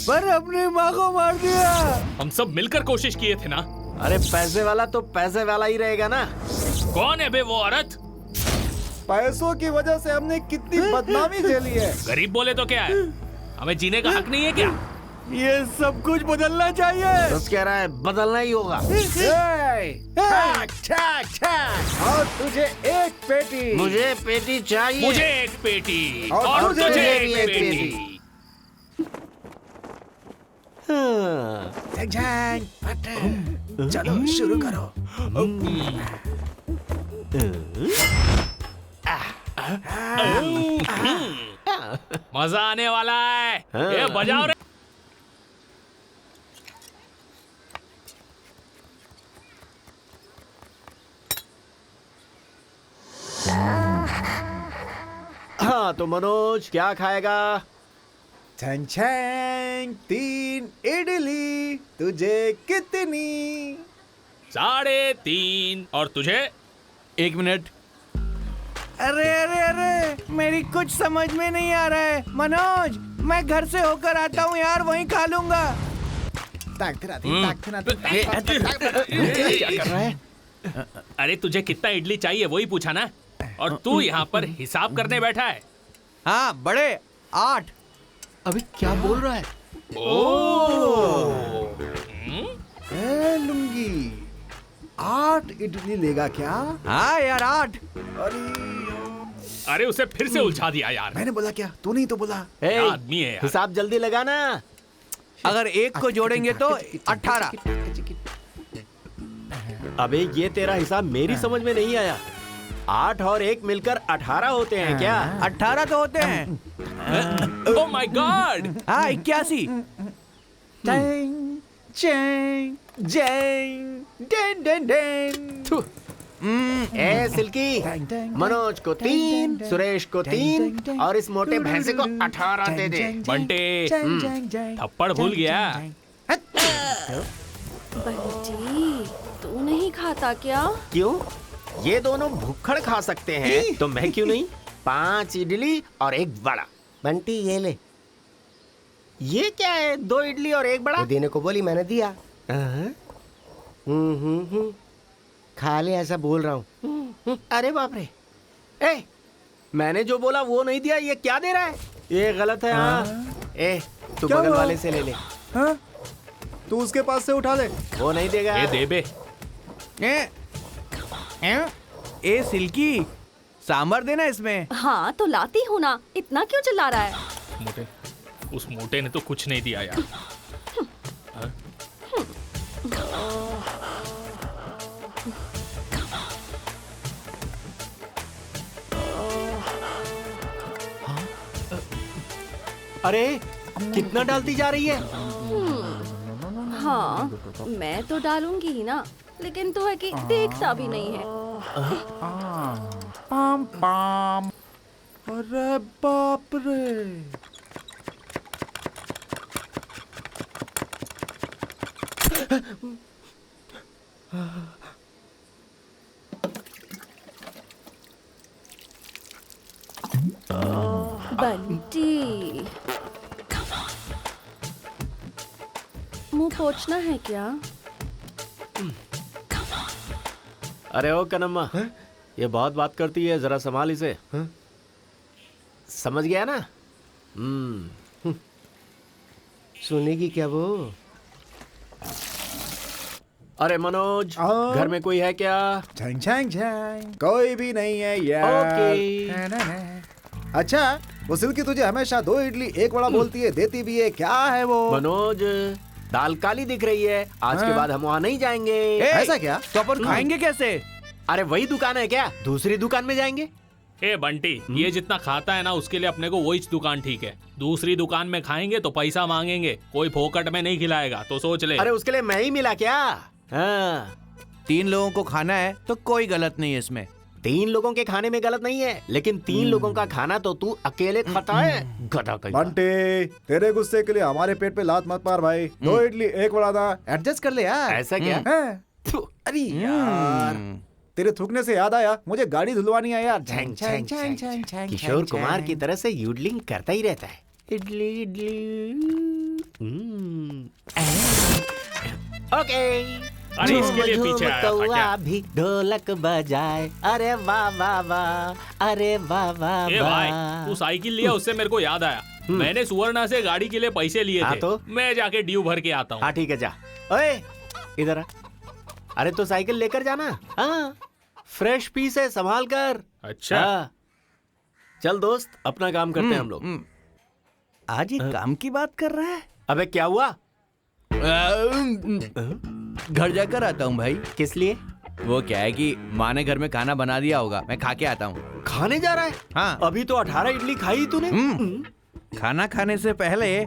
पर अपनी माँ को मार दिया। हम सब मिलकर कोशिश किए थे ना। अरे पैसे वाला तो पैसे वाला ही रहेगा ना। कौन है बे वो औरत? पैसों की वजह से हमने कितनी बदनामी झेली है। गरीब बोले तो क्या है, हमें जीने का हक नहीं है क्या? ये सब कुछ बदलना चाहिए। तो कह रहा है बदलना ही होगा। और तुझे एक पेटी। मुझे पेटी चाहिए। मुझे एक पेटी और तुझे तुझे एक एक पेटी। हाँ। चलो शुरू करो। मजा आने वाला है। ये बजाओ रे। हाँ तो मनोज क्या खाएगा? छन छन 3 इडली। तुझे कितनी? 3.5 और तुझे? 1 मिनट। अरे अरे अरे, मेरी कुछ समझ में नहीं आ रहा है। मनोज, मैं घर से होकर आता हूँ यार, वहीं खा लूंगा। क्या कर रहा है? अरे तुझे कितना इडली चाहिए वही पूछा ना, और तू यहाँ पर हिसाब करने बैठा है। हाँ बड़े 8। अभी क्या बोल रहा है? लुंगी 8 इडली लेगा क्या? हाँ यार 8। अरे उसे फिर से उलझा दिया यार। मैंने बोला क्या? तू नहीं तो बोला। ए, आदमी है यार। हिसाब जल्दी लगाना। अगर 1 को जोड़ेंगे तो 18। अबे ये तेरा हिसाब मेरी समझ में नहीं आया। 8 और 1 मिलकर 18 होते हैं क्या? 18 तो होते हैं। Oh my God. हाँ 81। Ding, jing, jing, ding, ding, ding. थू। ए सिल्की, मनोज को 3, सुरेश को 3 और इस मोटे भैंसे को 18 दे दे। बंटे थप्पड़ भूल गया। बंटी, तू नहीं खाता क्या? क्यों? ये दोनों भुक्खड़ खा सकते हैं तो मैं क्यों नहीं? 5 इडली और 1 बड़ा। बंटी ये ले। ये क्या है? 2 इडली और 1 बड़ा? वो देने को बोली, मैंने दिया। खा ले, ऐसा बोल रहा हूँ। अरे बाप रे। ए, मैंने जो बोला वो नहीं दिया, ये क्या दे रहा है? ये गलत है। हाँ। ए, तू क्या बगल हुआ? वाले से ले ले। हाँ? तू उसके पास से उठा ले। वो नहीं देगा। ये दे बे। ए सिल्की, सांभर देना इसमें। हाँ तो लाती हूँ ना, इतना क्यों चिल्ला रहा है? मोटे, उस मोटे ने तो कुछ नहीं दिया यार। अरे कितना डालती जा रही है? हाँ मैं तो डालूंगी ही ना, लेकिन तू है कि देखता भी नहीं है। Palm palm. अरे बाप रे। बंटी, मुंह पोंछना है क्या? अरे ओ कनम्मा, ये बहुत बात करती है, जरा संभाल इसे। समझ गया ना? सुनेगी क्या वो? अरे मनोज, हाँ? घर में कोई है क्या? झंग झंग झंग, कोई भी नहीं है यार। ओके। अच्छा, वो सिल्की तुझे हमेशा 2 इडली 1 बड़ा बोलती है, देती भी है, क्या है वो? मनोज, दाल काली दिख रही है। आज के हाँ? बाद हम वहाँ नहीं जाएंगे। ऐसा क्या? तो अपन खाएंगे कैसे? अरे वही दुकान है क्या? दूसरी दुकान में जाएंगे। ए बंटी, ये जितना खाता है ना उसके लिए अपने को वही दुकान ठीक है। दूसरी दुकान में खाएंगे तो पैसा मांगेंगे, कोई फोकट में नहीं खिलाएगा, तो सोच ले। अरे उसके लिए मैं ही मिला क्या? हाँ। 3 लोगों को खाना है तो कोई गलत नहीं है इसमें। 3 लोगों के खाने में गलत नहीं है, लेकिन 3 लोगों का खाना तो तू अकेले खाता है। गधा कहीं का। बंटी, तेरे गुस्से के लिए हमारे पेट पे लात मत मार भाई। 2 इडली 1 बड़ा था, एडजस्ट कर ले यार। ऐसा क्या? हाँ। थू, अरे यार। तेरे थूकने से याद आया, मुझे गाड़ी धुलवानी है यार। छैंग, छैंग, छैंग, छैंग। किशोर कुमार की तरह से यूडलिंग करता ही रहता है। इडली इडली। ओके। अरे इसके लिए पीछे आया था क्या? भी ढोलक बजाए, अरे वाह वाह वाह, अरे वाह वाह ए भाई, तू साइकिल लिया उससे मेरे को याद आया, मैंने सुवर्णा से गाड़ी के लिए पैसे लिए थे। तो मैं जाके ड्यू भर के आता हूँ। हाँ ठीक है, जा। ओए इधर आ। अरे तो साइकिल लेकर जाना। हाँ, फ्रेश पीस है, संभाल कर। अच्छा। हाँ। चल दोस्त, अपना काम करते हैं हम लोग। आज ये काम की बात कर रहा है। अबे क्या हुआ? घर जाकर आता हूँ भाई। किस लिए? वो क्या है कि माँ ने घर में खाना बना दिया होगा, मैं खा के आता हूँ। खाने जा रहा है? हाँ। अभी तो 18 इडली खाई तूने। खाना खाने से पहले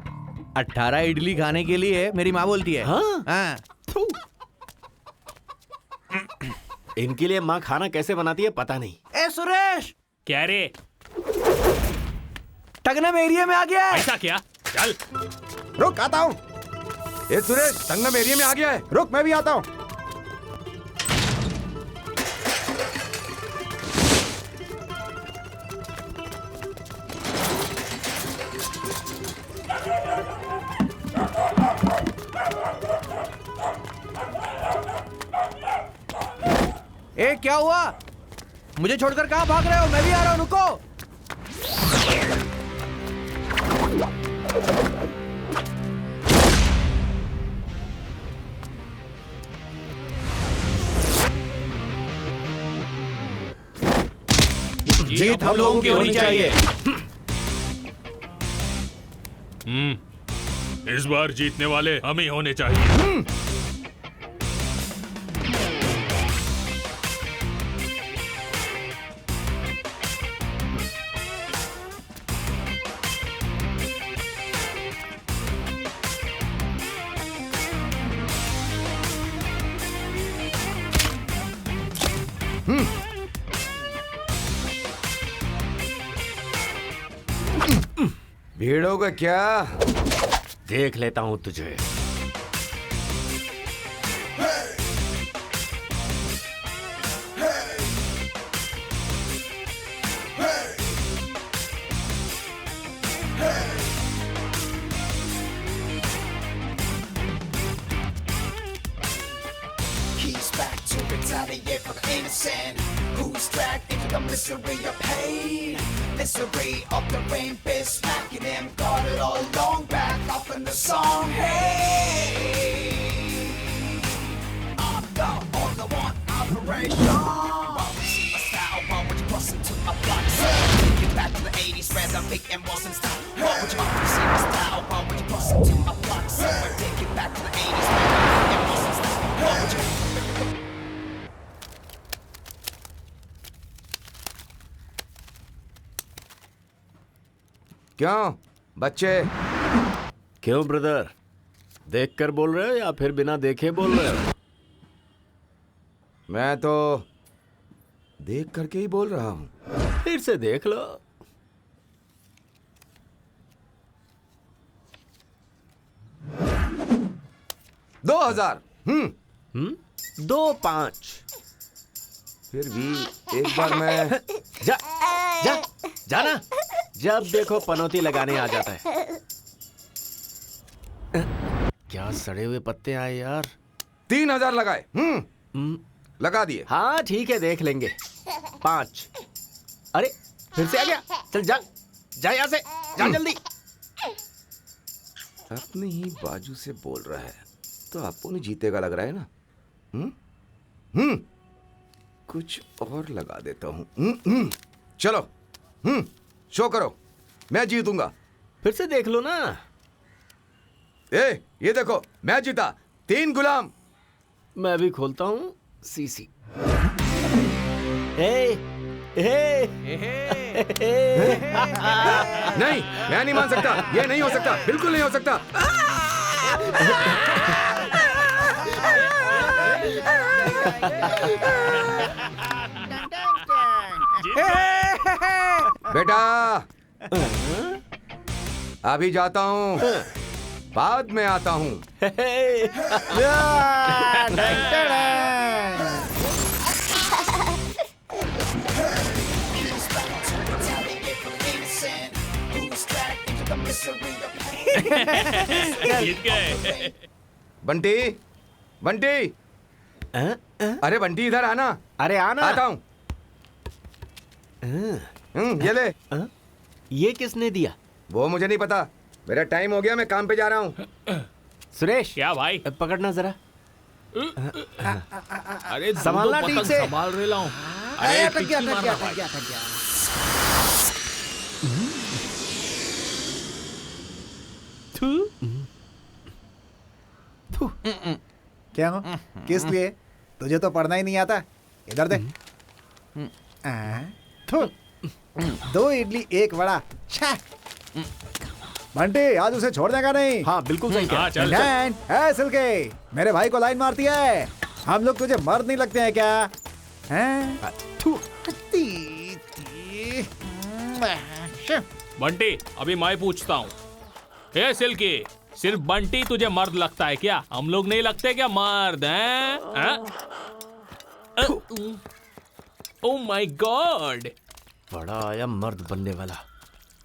18 इडली खाने के लिए मेरी माँ बोलती है। हाँ? हाँ। इनके लिए माँ खाना कैसे बनाती है पता नहीं। ए सुरेश, क्या रे? टगनम एरिया में आ गया है। ऐसा क्या? चल। रुक, आता हूँ। ए सुरेश, संगम एरिया में आ गया है, रुक मैं भी आता हूँ। ए क्या हुआ? मुझे छोड़कर कहाँ भाग रहे हो? मैं भी आ रहा हूँ, रुको। जीत हम लोगों की होनी चाहिए। इस बार जीतने वाले हम ही होने चाहिए। भीड़ होगा क्या? देख लेता हूँ तुझे। He's back to retaliate for the innocent who's dragged into the misery of pain. Misery of the rain, bitch smacking him. Got it all long back up in the song. Hey, I'm the only one operation. While we see my style, why would you bust into my block? Take it back to the 80s where the big M wasn't style. Why would you see my style? Why would you bust into my block? Take it back to the 80s where the big M wasn't style. Why would you? क्यों बच्चे? क्यों brother, देख कर बोल रहे हो या फिर बिना देखे बोल रहे हो? मैं तो देख करके ही बोल रहा हूँ। फिर से देख लो। दो 2000। 2-5। फिर भी एक बार मैं जा जा जाना। जब देखो पनौती लगाने आ जाता है। क्या सड़े हुए पत्ते आए यार। 3000 लगाए। लगा दिए। हाँ ठीक है, देख लेंगे। 5। अरे फिर से आ गया। चल जा जा यहाँ से, जा जल्दी। अपनी ही बाजू से बोल रहा है तो आपको नहीं जीतेगा लग रहा है ना। कुछ और लगा देता हूँ। चलो शो करो, मैं जीतूंगा। फिर से देख लो ना। ये देखो, मैं जीता। 3 गुलाम। मैं भी खोलता हूँ सीसी। नहीं, मैं नहीं मान सकता। ये नहीं हो सकता, बिल्कुल नहीं हो सकता। बेटा अभी जाता हूँ, बाद में आता हूँ। जीत गए। बंटी, बंटी, अरे बंटी इधर आना। अरे आना। आता हूँ। ये ले। ये किसने दिया? वो मुझे नहीं पता, मेरा टाइम हो गया, मैं काम पे जा रहा हूँ। सुरेश, क्या भाई? पकड़ना जरा। अरे संभालना ठीक से। संभाल रहा हूँ। अरे अटक गया, टिक्की अटक गया, मारना अटक भाई। गया, अटक गया। क्या हो? किस लिए? तुझे तो पढ़ना ही नहीं आता। इधर दे। थू। 2 इडली 1 वड़ा। छा। बंटी, आज उसे छोड़ देगा नहीं। हाँ बिल्कुल सही कहा। हाँ, चल चल। डैन, है सिल्के, मेरे भाई को लाइन मारती है। हम लोग तुझे मर्द नहीं लगते हैं क्या? हैं? थू। बंटी, अभी मैं पूछता हूँ। हे सिल्की, सिर्फ बंटी तुझे मर्द लगता है क्या? हम लोग नहीं लगते क्या मर्द हैं? ओह माय गॉड, बड़ा आया मर्द बनने वाला।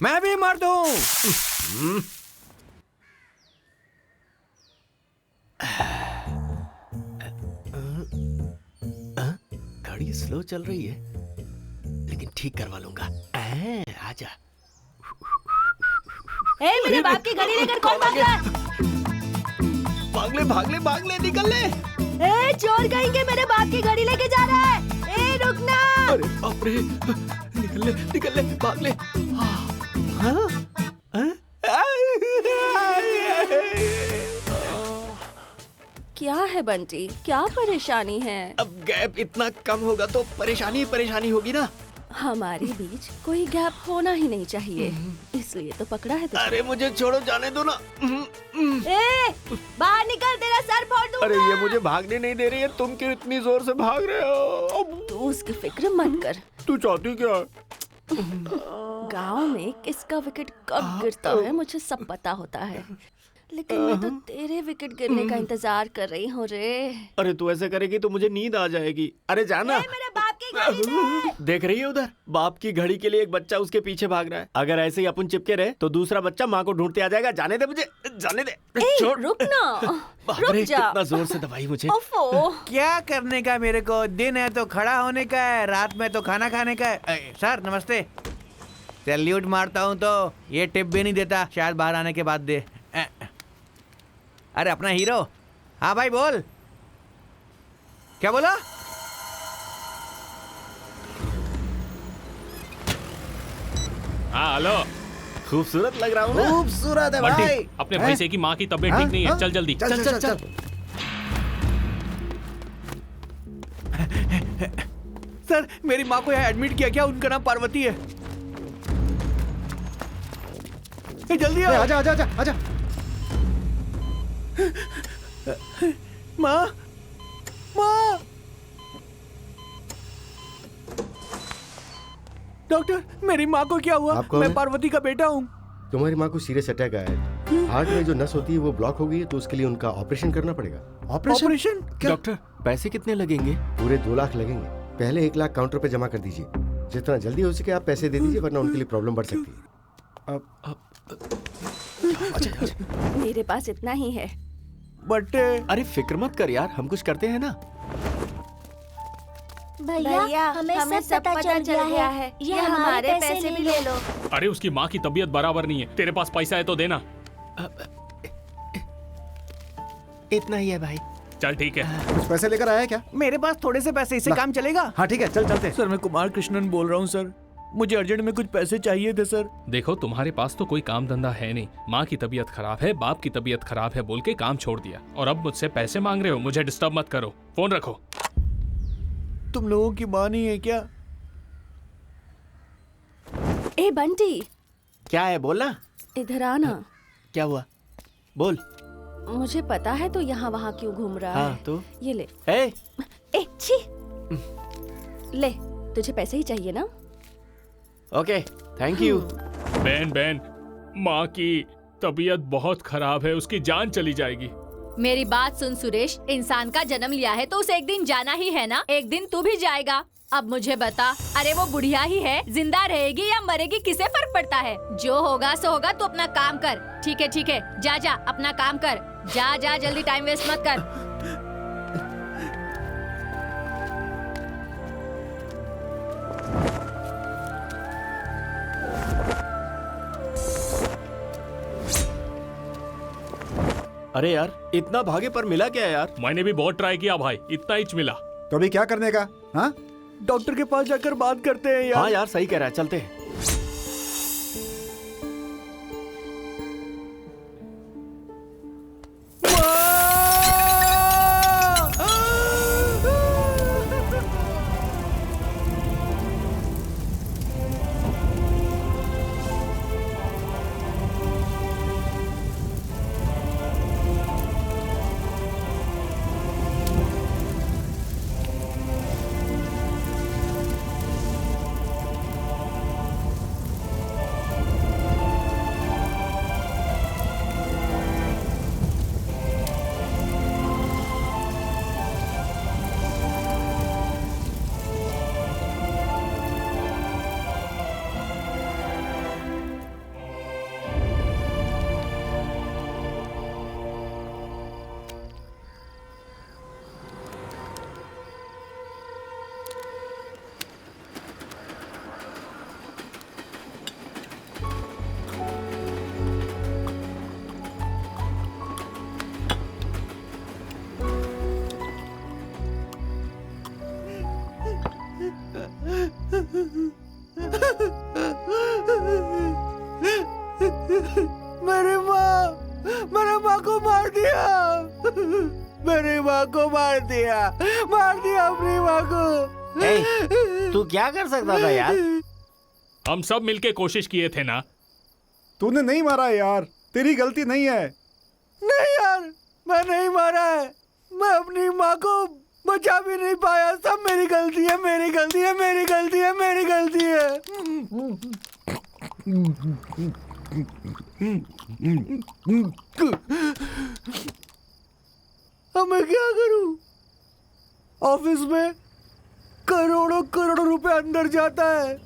मैं भी मर्द हूँ। घड़ी स्लो चल रही है, लेकिन ठीक करवा लूंगा। आजा। ए, मेरे बाप की घड़ी लेकर कौन भाग रहा है? भाग ले, निकल ले। ए, चोर कहेंगे, मेरे बाप की घड़ी लेके जा रहा है। ए, रुकना। अरे बाप रे, निकल ले, भाग ले। क्या है बंटी, क्या परेशानी है? अब गैप इतना कम होगा तो परेशानी ही परेशानी होगी ना। हमारे बीच कोई गैप होना ही नहीं चाहिए, इसलिए तो पकड़ा है तुझे। अरे मुझे छोड़ो, जाने दो ना। ए, बाहर निकल, तेरा सर फोड़ दूंगा। अरे ये मुझे भागने नहीं दे रही है, तुम क्यों इतनी जोर से भाग रहे हो? तू उसकी फिक्र मत कर। तू चाहती क्या? गांव में किसका विकेट कब गिरता है मुझे सब पता होता है, लेकिन मैं तो तेरे विकेट गिरने का इंतजार कर रही हूँ रे। अरे तू ऐसे करेगी तो मुझे नींद आ जाएगी। अरे जाना। मेरे बाप की घड़ी दे। देख रही है उधर, बाप की घड़ी के लिए एक बच्चा उसके पीछे भाग रहा है। अगर ऐसे ही अपन चिपके रहे तो दूसरा बच्चा माँ को ढूंढते आ जाएगा। जाने दे मुझे, जाने दे। ए, छोड़। रुक ना, बाप रुक रे, जा। कितना जोर से दबाई मुझे। ओफो। क्या करने का मेरे को? दिन है तो खड़ा होने का है, रात में तो खाना खाने का है। सर नमस्ते। सैल्यूट मारता हूँ तो ये टिप भी नहीं देता, शायद बाहर आने के बाद दे। अरे अपना हीरो। हाँ भाई बोल, क्या बोला? हाँ हेलो। खूबसूरत लग रहा हूँ ना? खूबसूरत है भाई। बंटी, अपने भैंसे की माँ की तबीयत ठीक नहीं है, चल जल्दी। चल। सर मेरी माँ को यहाँ एडमिट किया क्या? उनका नाम पार्वती है। जल्दी आओ। आजा। माँ, डॉक्टर मेरी माँ को क्या हुआ? आप कौन मैं है? पार्वती का बेटा हूँ। तुम्हारी माँ को सीरियस अटैक आया है। हार्ट में जो नस होती है वो ब्लॉक हो गई है, तो उसके लिए उनका ऑपरेशन करना पड़ेगा। ऑपरेशन? डॉक्टर, पैसे कितने लगेंगे? पूरे 2 लाख लगेंगे। पहले 1 लाख काउंटर पे जमा कर दीजिए। जितना जल्दी हो सके आप पैसे दे दीजिए, वरना उनके लिए प्रॉब्लम बढ़ सकती है। मेरे पास इतना ही है। बट अरे फिक्र मत कर यार, हम कुछ करते हैं ना। भैया हमें सब पता चल गया है, ये हमारे पैसे भी ले लो। अरे उसकी माँ की तबीयत बराबर नहीं है, तेरे पास पैसा है तो देना। इतना ही है भाई। चल ठीक है। कुछ पैसे लेकर आया है क्या? मेरे पास थोड़े से पैसे, इससे काम चलेगा? हाँ ठीक है, चलते। सर मैं कुमार कृष्णन बोल रहा हूँ सर, मुझे अर्जेंट में कुछ पैसे चाहिए थे सर। देखो तुम्हारे पास तो कोई काम धंधा है नहीं, माँ की तबीयत खराब है, बाप की तबीयत खराब है बोल के काम छोड़ दिया, और अब मुझसे पैसे मांग रहे हो। मुझे डिस्टर्ब मत करो, फोन रखो। तुम लोगों की माँ नहीं है क्या? ए बंटी, क्या है बोलना? इधर आना। क्या हुआ? बोल। मुझे पता है तो यहाँ वहाँ क्यों घूम रहा हाँ, है। तो? ये ले। ए छी। ले, तुझे पैसे ही चाहिए ना? Okay, thank you. बहन, माँ की तबीयत बहुत खराब है, उसकी जान चली जाएगी। मेरी बात सुन सुरेश, इंसान का जन्म लिया है तो उसे एक दिन जाना ही है ना। एक दिन तू भी जाएगा, अब मुझे बता, अरे वो बुढ़िया ही है, जिंदा रहेगी या मरेगी किसे फर्क पड़ता है? जो होगा सो होगा, तू अपना काम कर। ठीक है, जा जा अपना काम कर, जा जा जल्दी, टाइम वेस्ट मत कर। अरे यार, इतना भागे पर मिला क्या यार? मैंने भी बहुत ट्राई किया भाई, इतना ही मिला। तो अभी क्या करने का? हाँ, डॉक्टर के पास जाकर बात करते हैं यार। हाँ यार, सही कह रहा है, चलते हैं। मेरे माँ को मार दिया, मेरी माँ को मार दिया अपनी माँ को। तू क्या कर सकता था यार? हम सब मिलके कोशिश किए थे ना। तूने नहीं मारा यार, तेरी गलती नहीं है। नहीं यार, मैं नहीं मारा है, मैं अपनी माँ को बचा भी नहीं पाया। सब मेरी गलती है, मेरी गलती है, मेरी गलती है, मेरी गलती है। अब मैं क्या करूं? ऑफिस में करोड़ों करोड़ों रुपए अंदर जाता है,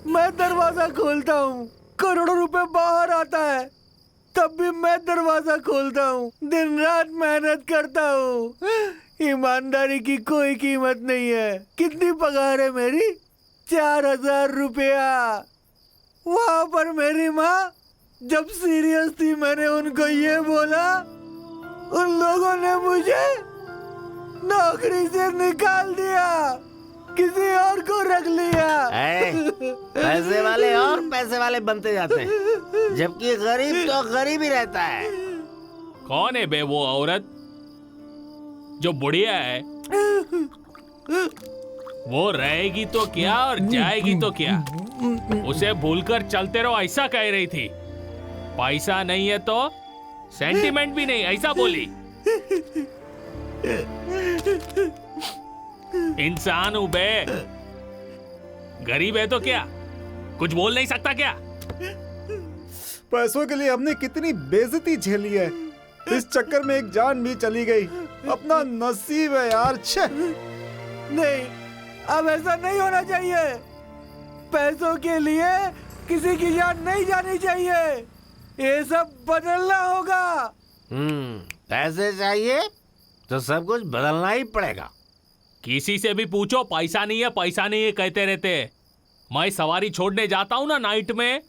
मैं दरवाजा खोलता हूँ, करोड़ों रुपए बाहर आता है, तब भी मैं दरवाजा खोलता हूँ, दिन रात मेहनत करता हूँ। ईमानदारी की कोई कीमत नहीं है। कितनी पगार है मेरी? 4000 रुपया। वहां पर मेरी माँ जब सीरियस थी, मैंने उनको ये बोला, उन लोगों ने मुझे नौकरी से निकाल दिया, किसी और को रख लिया। पैसे वाले और पैसे वाले बनते जाते हैं, जबकि गरीब तो गरीब ही रहता है। कौन है बे वो औरत जो बुढ़िया है? वो रहेगी तो क्या और जाएगी तो क्या? उसे भूलकर चलते रहो ऐसा कह रही थी। पैसा नहीं है तो सेंटिमेंट भी नहीं, ऐसा बोली। इंसान हूं बे, गरीब है तो क्या कुछ बोल नहीं सकता क्या? पैसों के लिए हमने कितनी बेइज्जती झेली है, इस चक्कर में एक जान भी चली गई। अपना नसीब है यार। छे नहीं, अब ऐसा नहीं होना चाहिए। पैसों के लिए किसी की जान नहीं जानी चाहिए। ये सब बदलना होगा। पैसे चाहिए तो सब कुछ बदलना ही पड़ेगा। किसी से भी पूछो, पैसा नहीं है, पैसा नहीं है कहते रहते। मैं सवारी छोड़ने जाता हूँ ना नाइट में,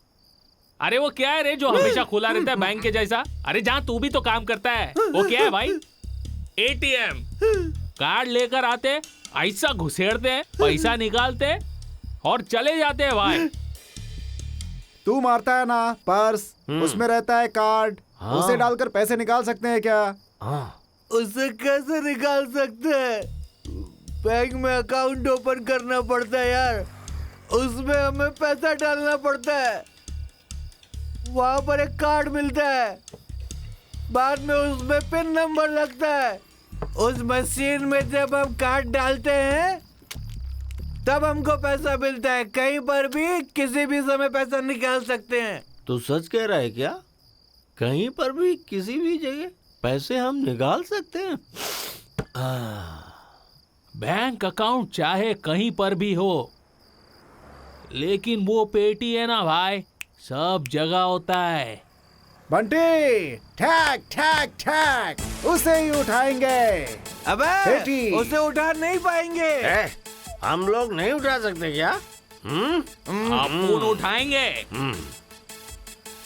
अरे वो क्या है रे जो हमेशा खुला रहता है बैंक के जैसा? अरे जहाँ तू भी तो काम करता है, वो क्या है भाई? एटीएम कार्ड लेकर आते, ऐसा घुसेड़ते हैं, पैसा निकालते और चले जाते हैं भाई। तू मारता है ना पर्स, उसमें रहता है कार्ड। हाँ। उसे डालकर पैसे निकाल सकते हैं क्या? हाँ। उसे कैसे निकाल सकते हैं? बैंक में अकाउंट ओपन करना पड़ता है यार, उसमें हमें पैसा डालना पड़ता है, वहां पर एक कार्ड मिलता है, बाद में उसमें पिन नंबर लगता है। उस मशीन में जब हम कार्ड डालते हैं तब हमको पैसा मिलता है। कहीं पर भी किसी भी समय पैसा निकाल सकते हैं। तू सच कह रहा है क्या? कहीं पर भी किसी भी जगह पैसे हम निकाल सकते हैं? बैंक अकाउंट चाहे कहीं पर भी हो, लेकिन वो पेटी है ना भाई, सब जगह होता है। बंटी, ठैक ठैक ठैक, उसे ही उठाएंगे। अबे बेटी। उसे उठा नहीं पाएंगे। हम लोग नहीं उठा सकते क्या? अपुन उठाएंगे।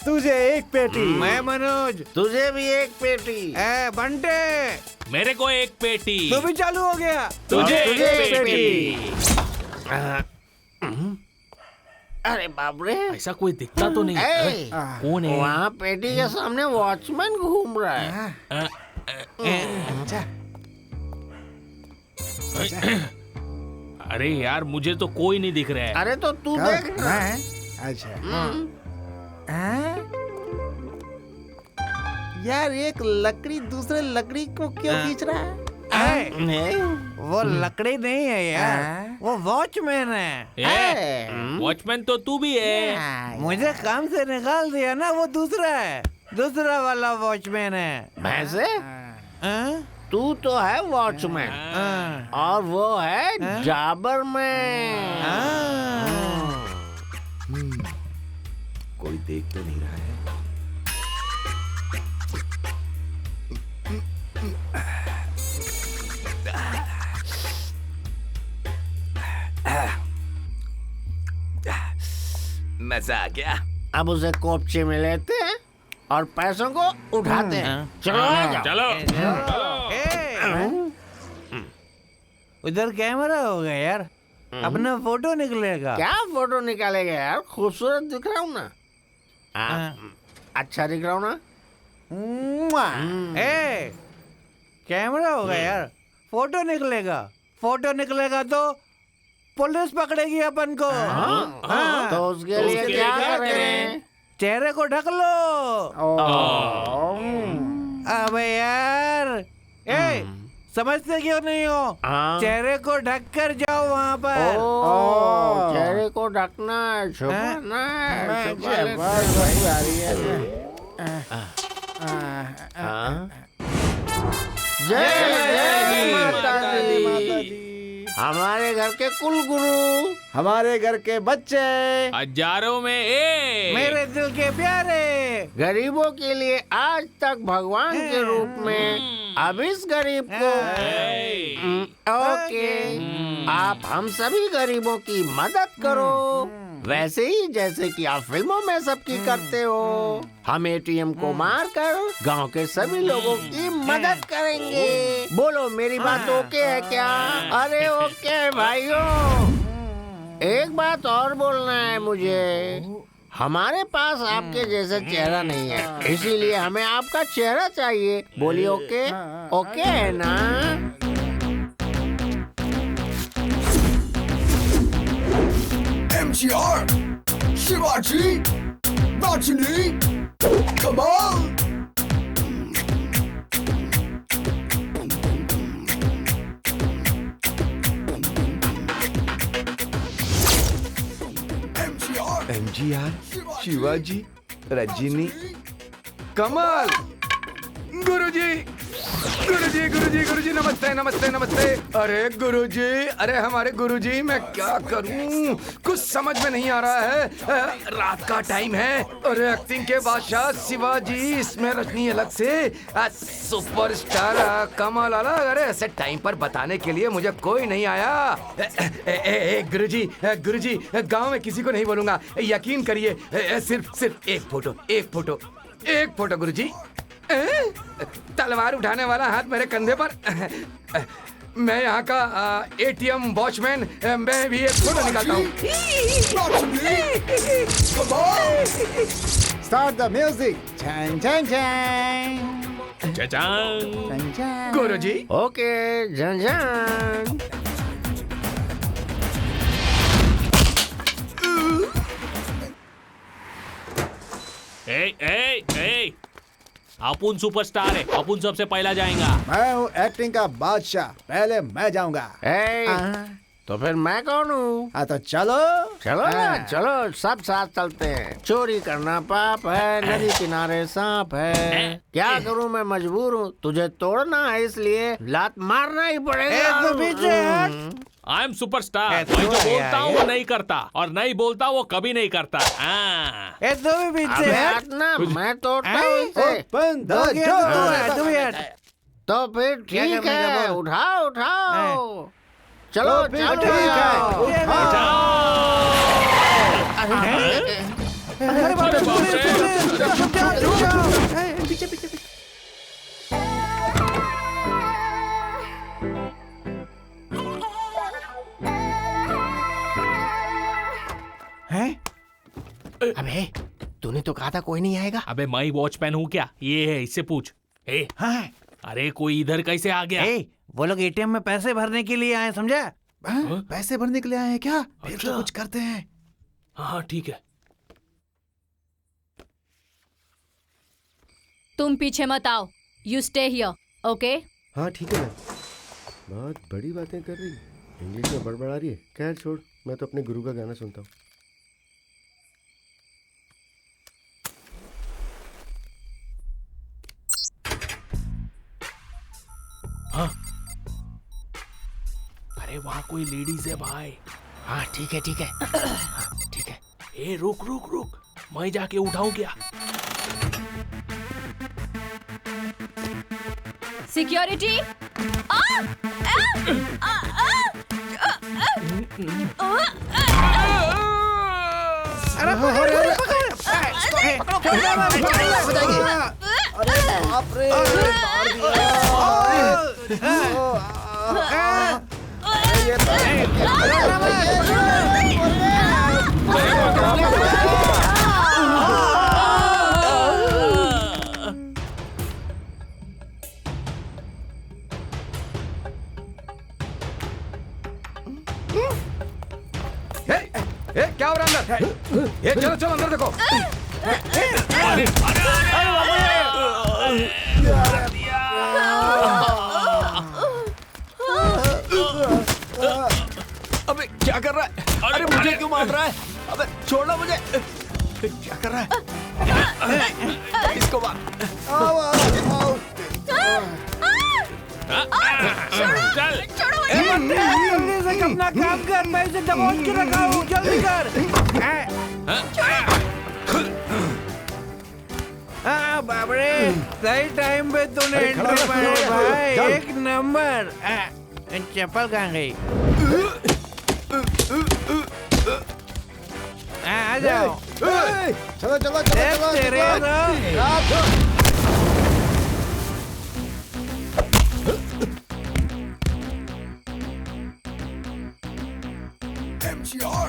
तुझे एक पेटी, मैं मनोज। तुझे भी एक पेटी। ए बंटे, मेरे को एक पेटी। तू भी चालू हो गया। तुझे तुझे एक एक पेटी। अरे बाप रे, ऐसा कोई दिखता तो नहीं। ए, कौन है? वहाँ पेटी के सामने वॉचमैन घूम रहा है। अरे यार, मुझे तो कोई नहीं दिख रहा है। अरे तो तू देख ना। मैं? अच्छा। यार एक लकड़ी दूसरे लकड़ी को क्यों खींच रहा है? वो लकड़ी नहीं है यार, वो वॉचमैन है। वॉचमैन तो तू भी है। मुझे काम से निकाल दिया ना, वो दूसरा है, दूसरा वाला वॉचमैन है। भैंसे, हाँ? तू तो है वॉचमैन हाँ। और वो है जाबरमैन। कोई देख तो नहीं रहा है। मजा आ गया। अब उसे कोपचे में लेते हैं और पैसों को उठाते हैं। चलो आ जाओ। चलो। उधर कैमरा होगा यार, अपना फोटो निकलेगा। क्या फोटो निकालेगा यार? खूबसूरत दिख रहा हूँ ना? अच्छा दिख रहा हूँ ना? ए, कैमरा होगा यार, फोटो निकलेगा। फोटो निकलेगा तो पुलिस पकड़ेगी अपन को। हाँ। तो उसके लिए क्या करें? चेहरे को ढक लो। अबे यार, ए, समझते क्यों नहीं हो? चेहरे को ढक कर जाओ वहाँ पर। चेहरे को ढकना है, छुपाना है, छुपा जय माता दी। हमारे घर के कुल गुरु, हमारे घर के बच्चे, हजारों में एक। मेरे दिल के प्यारे, गरीबों के लिए आज तक भगवान के रूप में, अब इस गरीब को ओके, आप हम सभी गरीबों की मदद करो, वैसे ही जैसे कि आप फिल्मों में सबकी करते हो। हम एटीएम को मारकर गांव के सभी लोगों की मदद करेंगे। बोलो मेरी बात ओके है क्या? अरे ओके भाइयों। एक बात और बोलना है मुझे, हमारे पास आपके जैसा चेहरा नहीं है, इसीलिए हमें आपका चेहरा चाहिए। बोलिए ओके? ओके है ना? MGR, Shivaji, Rajini, Kamal. MGR, Shivaji, Rajni, कमाल। गुरुजी, गुरुजी, गुरुजी, गुरुजी, नमस्ते, नमस्ते, नमस्ते। अरे गुरुजी, अरे हमारे गुरुजी, मैं क्या करूं, कुछ समझ में नहीं आ रहा है। रात का टाइम है। अरे एक्टिंग के बादशाह शिवाजी, इसमें रजनी अलग से, सुपरस्टार कमाल अलग। अरे ऐसे टाइम पर बताने के लिए मुझे कोई नहीं आया। गुरुजी, गुरुजी, गांव में किसी को नहीं बोलूंगा, यकीन करिए। सिर्फ एक फोटो, एक फोटो, एक फोटो गुरुजी। तलवार उठाने वाला हाथ मेरे कंधे पर। मैं यहाँ का एटीएम वॉचमैन, मैं भी एक फोटो निकालता हूँ। Start the music. चैन चैन चैन चचांग। गुरुजी, ओके झंझान। ए, अपुन सुपरस्टार है, अपुन सबसे पहला जाएगा। मैं हूँ एक्टिंग का बादशाह, पहले मैं जाऊंगा। तो फिर मैं कौन हूँ? हाँ तो चलो चलो ना, चलो सब साथ चलते हैं। चोरी करना पाप है, नदी किनारे सांप है। क्या करूँ, मैं मजबूर हूँ। तुझे तोड़ना है इसलिए लात मारना ही पड़ेगा। I am superstar. ए, मैं जो तो बोलता हूँ यार। वो नहीं करता, और नहीं बोलता वो कभी नहीं करता। हाँ। ए तू भी पीछे अबे हट। हट ना, मैं तोड़ता हूँ इसे। ओपन द हो गया तो डोर। तू भी हट। तो फिर क्या ठीक करने का है, बोल? उठाओ उठाओ। चलो तो फिर चलो। ठीक है। अरे बाप रे, बाप रे। रुक जाओ। ए, पीछे पीछे पीछे। हैं? अबे तूने तो कहा था कोई नहीं आएगा। अबे मैं वॉचमैन हूँ क्या? ये है, इससे पूछ। ए, हाँ। अरे कोई इधर कैसे आ गया? ए, वो लोग एटीएम में पैसे भरने के लिए आए, समझा? हाँ, पैसे भरने के लिए आए हैं क्या? फिर अच्छा। तो कुछ करते हैं। हाँ ठीक है। तुम पीछे मत आओ, यू स्टे हियर, ओके? हाँ ठीक है मैम। बहुत बड़ी बातें कर रही है, इंग्लिश में बड़बड़ा रही है। खैर छोड़, मैं तो अपने गुरु का गाना सुनता हूँ। हाँ। अरे वहाँ कोई लेडीज है भाई। हाँ ठीक है ठीक है। हाँ, ठीक है। ए रुक रुक रुक, मैं जाके उठाऊं क्या? सिक्योरिटी! अरे पकड़, पकड़। ए, छोड़ना मत, छोड़ना। अरे बाप रे, मार ए, क्या हो रहा है अंदर? ए, चलो चलो अंदर देखो। अबे क्या कर रहा है? अरे मुझे क्यों मार रहा है? अबे छोड़ना मुझे। क्या कर रहा है? इसको मार। चल। जल्दी से अपना काम कर, मैं इसे दबोच के रखा हूँ, जल्दी कर। हाँ बाबरे, सही टाइम पे तूने एंट्री मारी भाई, एक नंबर। चप्पल कहाँ गई? आ जाओ। चलो चलो चलो तेरे MTR,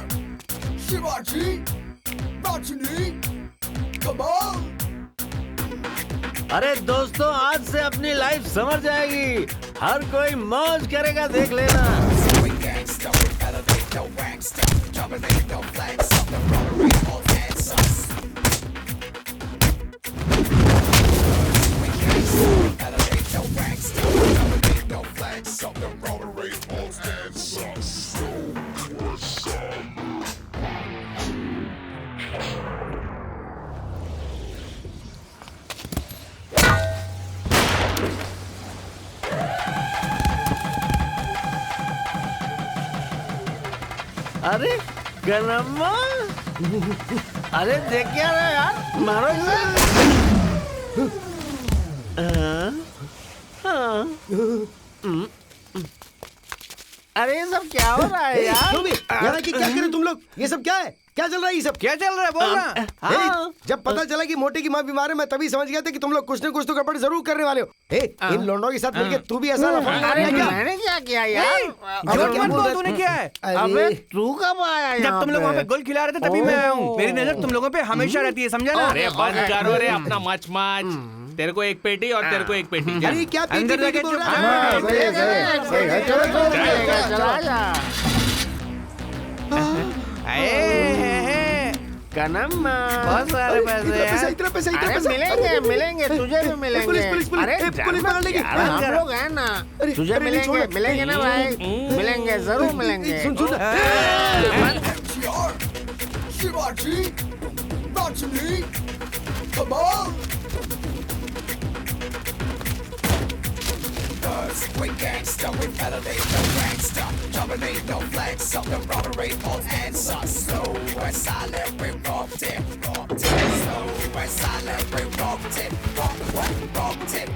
Shivaji, Rajini, Kamal. अरे दोस्तों, आज से अपनी लाइफ समझ जाएगी। हर कोई मौज करेगा, देख लेना। We gangsta, we elevate the wanksta, dominate the flags of the rotary, all hands us. We gangsta, we elevate the wanksta, dominate the flags of the rotary, all hands us. अरे गनम्मा, अरे देख क्या रहा है यार, मारो इसे। अरे ये सब क्या हो रहा है यार? यहाँ की क्या करें तुम लोग? ये सब क्या है? क्या चल रहा है ये सब? क्या चल रहा है, बोल ना। जब पता चला कि मोटे की माँ बीमार है, मैं तभी समझ गया था कि तुम लोग कुछ न कुछ तो गड़बड़ जरूर करने वाले हो। इन लोंडों के साथ मिलके तू भी ऐसा लफड़ा कर अरे रहा है क्या? मैंने क्या किया यार? झूठ मत बोल, तूने क्या है? अबे तू कब आया जब यहाँ तुम लोग वहाँ पे गोल खिला रहे थे तभी मैं आया हूँ। मेरी नजर तुम लोगों पे हमेशा रहती है, समझा ना? अरे बंद करो रे अपना मच मच। तेरे को एक पेटी और तेरे को एक पेटी। जा। अरे क्या अंदर पीछे जाके बोल रहा चुपचाप है? बैठ। सही है, चलो चलो चला जा। आए, कनम्मा। बहुत सारे पैसे यार। इतना पैसा अरे मिलेंगे मिलेंगे, तुझे भी मिलेंगे। पुलिस, अरे पुलिस पकड़ लेगी। यार, हम लोग हैं ना, तुझे अरे, मिलेंगे छोड़। मिलेंगे ना भाई, मिलेंगे जरूर मिलेंगे। सुन MTR, Shivaji, Rajini, come on. We gangsta, we elevate the gangsta, dominate no flags, up the robbery, all answers. Slow and silent, we rocked it. Slow and silent, we rocked it. Rocked it.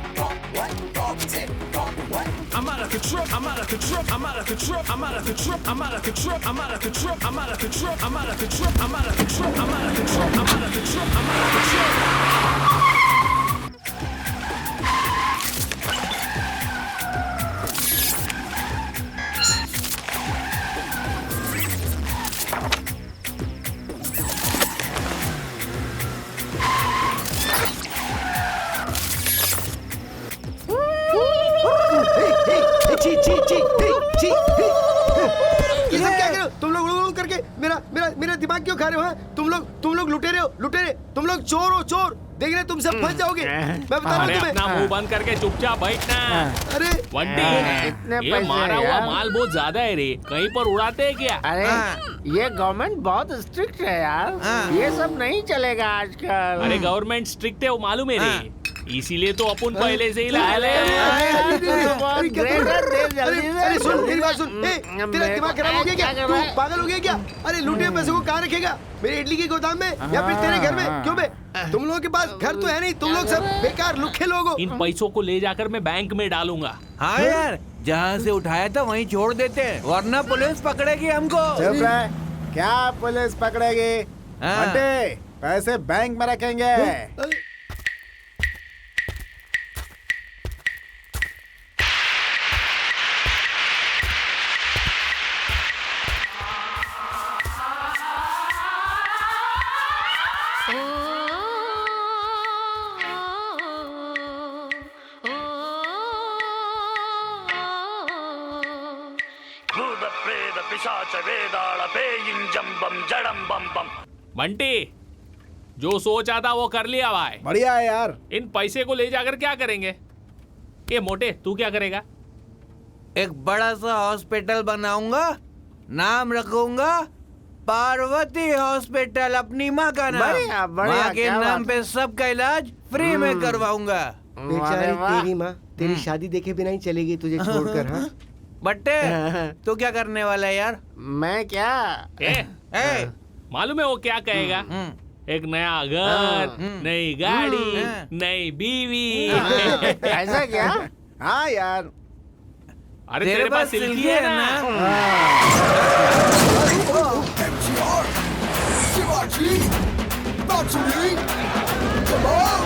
I'm out of control, I'm out of control, I'm out of control, I'm out of control, I'm out of control, I'm out of control, I'm out of control, I'm out of control, I'm out of control, I'm out of control, I'm out of control, I'm out of control. ये सब क्या कर रहे हो तुम लोग? उड़ करके मेरा मेरा मेरा दिमाग क्यों खा रहे हो? हैं? तुम लोग लुटेरे हो, लुटेरे। तुम लोग चोर हो, चोर। देख रहे तुम सब फंस जाओगे। मैं बता रहा हूँ अरे अपना तुम्हें। मुंह बंद करके चुपचाप बैठना। अरे वंटी, इतने ये पैसे मारा हुआ यार। माल बहुत ज्यादा है रे, कहीं पर उड़ाते हैं क्या? अरे ये गवर्नमेंट बहुत स्ट्रिक्ट है यार, ये सब नहीं चलेगा आजकल। अरे गवर्नमेंट स्ट्रिक्ट है वो मालूम है रे, इसीलिए तो अपन पहले से ही लाए ले। अरे सुन, मेरी बात सुन। तेरा दिमाग खराब हो गया क्या? तू पागल हो गया क्या? अरे लूटे पैसे को कहाँ रखेगा? मेरे इडली की गोदाम में या फिर तेरे घर में? क्यों बे? तुम लोगों के पास घर तो है नहीं, तुम लोग सब बेकार लुखे लोग हो। इन पैसों को ले जाकर मैं बैंक में डालूंगा। हाँ यार, जहाँ से उठाया था वहीं छोड़ देते हैं, वरना पुलिस पकड़ेगी हमको। चुप रहे, क्या पुलिस पकड़ेगी? हाँ। बंटे, पैसे बैंक में रखेंगे। बंटी, जो सोचा था वो कर लिया भाई। बढ़िया है यार। इन पैसे को ले जाकर क्या करेंगे? ये मोटे, तू क्या करेगा? एक बड़ा सा हॉस्पिटल बनाऊंगा, नाम रखूंगा पार्वती हॉस्पिटल, अपनी माँ का नाम। बढ़िया, बढ़िया, माँ के क्या नाम बात। पे सबका इलाज फ्री में करवाऊंगा। बेचारी तेरी माँ तेरी शादी देखे बिना ही चलेगी तुझे छोड़कर। हाँ बट्टे, तू क्या करने वाला है यार? मैं क्या? ए, मालूम है वो क्या कहेगा? एक नया घर, नई गाड़ी, नई बीवी। ऐसा क्या? हाँ यार। अरे तेरे पास सिल्की है ना? MTR, Shivaji, Rajini, come on.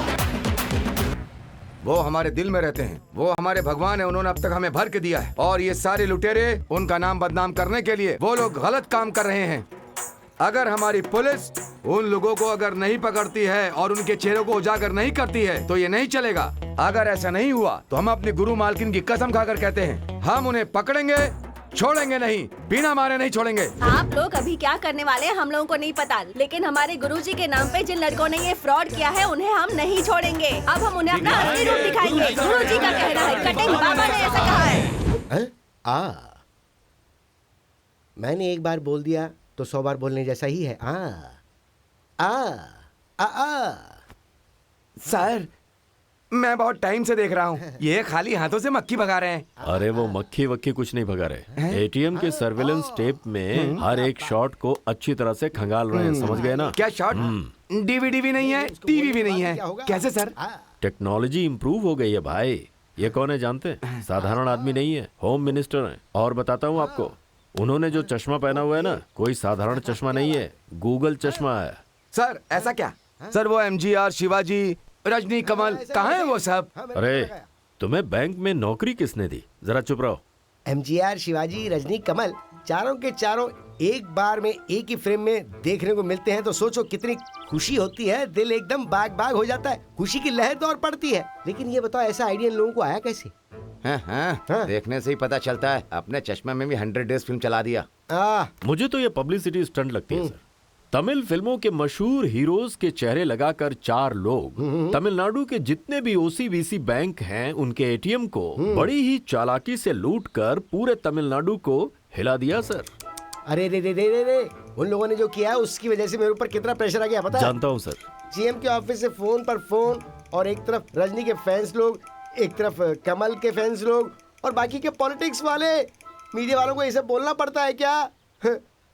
वो हमारे दिल में रहते हैं, वो हमारे भगवान है, उन्होंने अब तक हमें भर के दिया है। और ये सारे लुटेरे उनका नाम बदनाम करने के लिए वो लोग गलत काम कर रहे हैं। अगर हमारी पुलिस उन लोगों को अगर नहीं पकड़ती है और उनके चेहरों को उजागर नहीं करती है तो ये नहीं चलेगा। अगर ऐसा नहीं हुआ तो हम अपनी गुरु मालकिन की कसम खाकर कहते हैं, हम उन्हें पकड़ेंगे, छोड़ेंगे नहीं, बिना मारे नहीं छोड़ेंगे। आप लोग अभी क्या करने वाले हैं हम लोगों को नहीं पता, लेकिन हमारे गुरुजी के नाम पे जिन लड़कों ने ये फ्रॉड किया है उन्हें हम नहीं छोड़ेंगे। अब हम उन्हें अपना असली रूप दिखाएंगे। गुरुजी का कहना है, कटिंग बाबा ने ऐसा कहा है। मैंने एक बार बोल दिया तो 100 बार बोलने जैसा ही है। सर, मैं बहुत टाइम से देख रहा हूँ, ये खाली हाथों से मक्खी भगा रहे हैं। अरे वो मक्खी वक्खी कुछ नहीं भगा रहे, एटीएम के सर्वेलेंस टेप में हर एक शॉट को अच्छी तरह से खंगाल रहे हैं, समझ गए ना? क्या शॉट? डीवीडी भी नहीं है, टीवी भी नहीं है, कैसे सर? टेक्नोलॉजी इम्प्रूव हो गई है भाई। ये कौन है जानते हैं? साधारण आदमी नहीं है, होम मिनिस्टर हैं। और बताता हूँ आपको, उन्होंने जो चश्मा पहना हुआ है ना, कोई साधारण चश्मा नहीं है, गूगल चश्मा है। सर ऐसा क्या? सर वो MGR, शिवाजी, रजनी, कमल कहाँ है वो सब? अरे तुम्हें बैंक में नौकरी किसने दी? जरा चुप रहो। MGR, शिवाजी, रजनी, कमल चारों के चारों एक बार में एक ही फ्रेम में देखने को मिलते हैं तो सोचो कितनी खुशी होती है, दिल एकदम बाग बाग हो जाता है, खुशी की लहर दौड़ पड़ती है। लेकिन ये बताओ ऐसा आइडिया इन लोगों को आया कैसे? हाँ, देखने से ही पता चलता है। अपने चश्मे में भी 100 डेज फिल्म चला दिया। मुझे तो ये पब्लिसिटी स्टंट लगती है सर। तमिल फिल्मों के मशहूर हीरोज के चेहरे लगाकर 4 लोग तमिलनाडु के जितने भी ओसीबीसी बैंक हैं उनके एटीएम को बड़ी ही चालाकी से लूटकर पूरे तमिलनाडु को हिला दिया सर। अरे रे रे रे रे रे, उन लोगों ने जो किया उसकी वजह से मेरे ऊपर कितना प्रेशर आ गया पता है? जानता हूँ सर। सीएम के ऑफिस से फोन पर फोन, और एक तरफ रजनी के फैंस लोग, एक तरफ कमल के फैंस लोग, और बाकी के पॉलिटिक्स वाले। मीडिया वालों को ये सब बोलना पड़ता है क्या?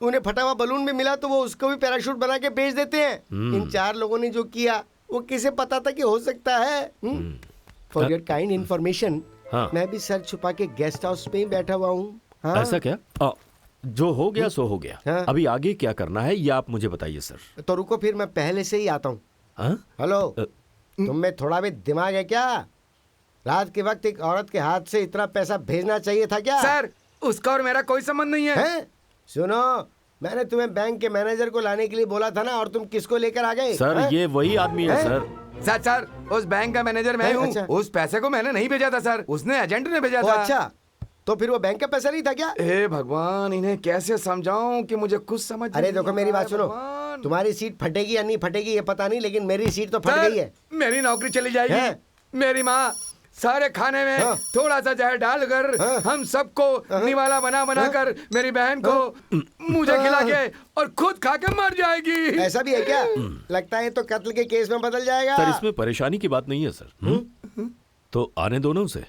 उन्हें फटा हुआ बलून भी मिला तो वो उसको भी पैराशूट बना के भेज देते हैं। इन 4 लोगों ने जो किया वो किसे पता था कि हो सकता है? फॉर योर काइंड इन्फॉर्मेशन, मैं भी सर छुपा के गेस्ट हाउस में ही बैठा हुआ हूँ। हाँ? ऐसा क्या? जो हो गया सो हो गया। हाँ? अभी आगे क्या करना है ये आप मुझे बताइए सर। तो रुको, फिर मैं पहले से ही आता हूँ। हेलो, तुम में थोड़ा भी दिमाग है क्या? रात के वक्त एक औरत के हाथ से इतना पैसा भेजना चाहिए था क्या? सर, उसका और मेरा कोई संबंध नहीं है। सुनो, मैंने तुम्हें बैंक के मैनेजर को लाने के लिए बोला था ना, और तुम किसको लेकर आ गए? सर ये वही आदमी है सर। सर, उस बैंक का मैनेजर मैं हूँ। अच्छा। उस पैसे को मैंने नहीं भेजा था सर, उसने एजेंट ने भेजा था। अच्छा, तो फिर वो बैंक का पैसा नहीं था क्या? हे भगवान, इन्हें कैसे समझाऊं कि मुझे कुछ समझ अरे देखो, मेरी बात सुनो, तुम्हारी सीट फटेगी या नहीं फटेगी ये पता नहीं, लेकिन मेरी सीट तो फट गई है। मेरी नौकरी चली जाएगी। मेरी माँ सारे खाने में थोड़ा सा जहर डालकर हम सबको निवाला बना कर मेरी बहन को मुझे खिला के और खुद खा के मर जाएगी। ऐसा भी है क्या? लगता है तो कत्ल के केस में बदल जाएगा। सर इसमें परेशानी की बात नहीं है सर। तो आने दो ना उसे।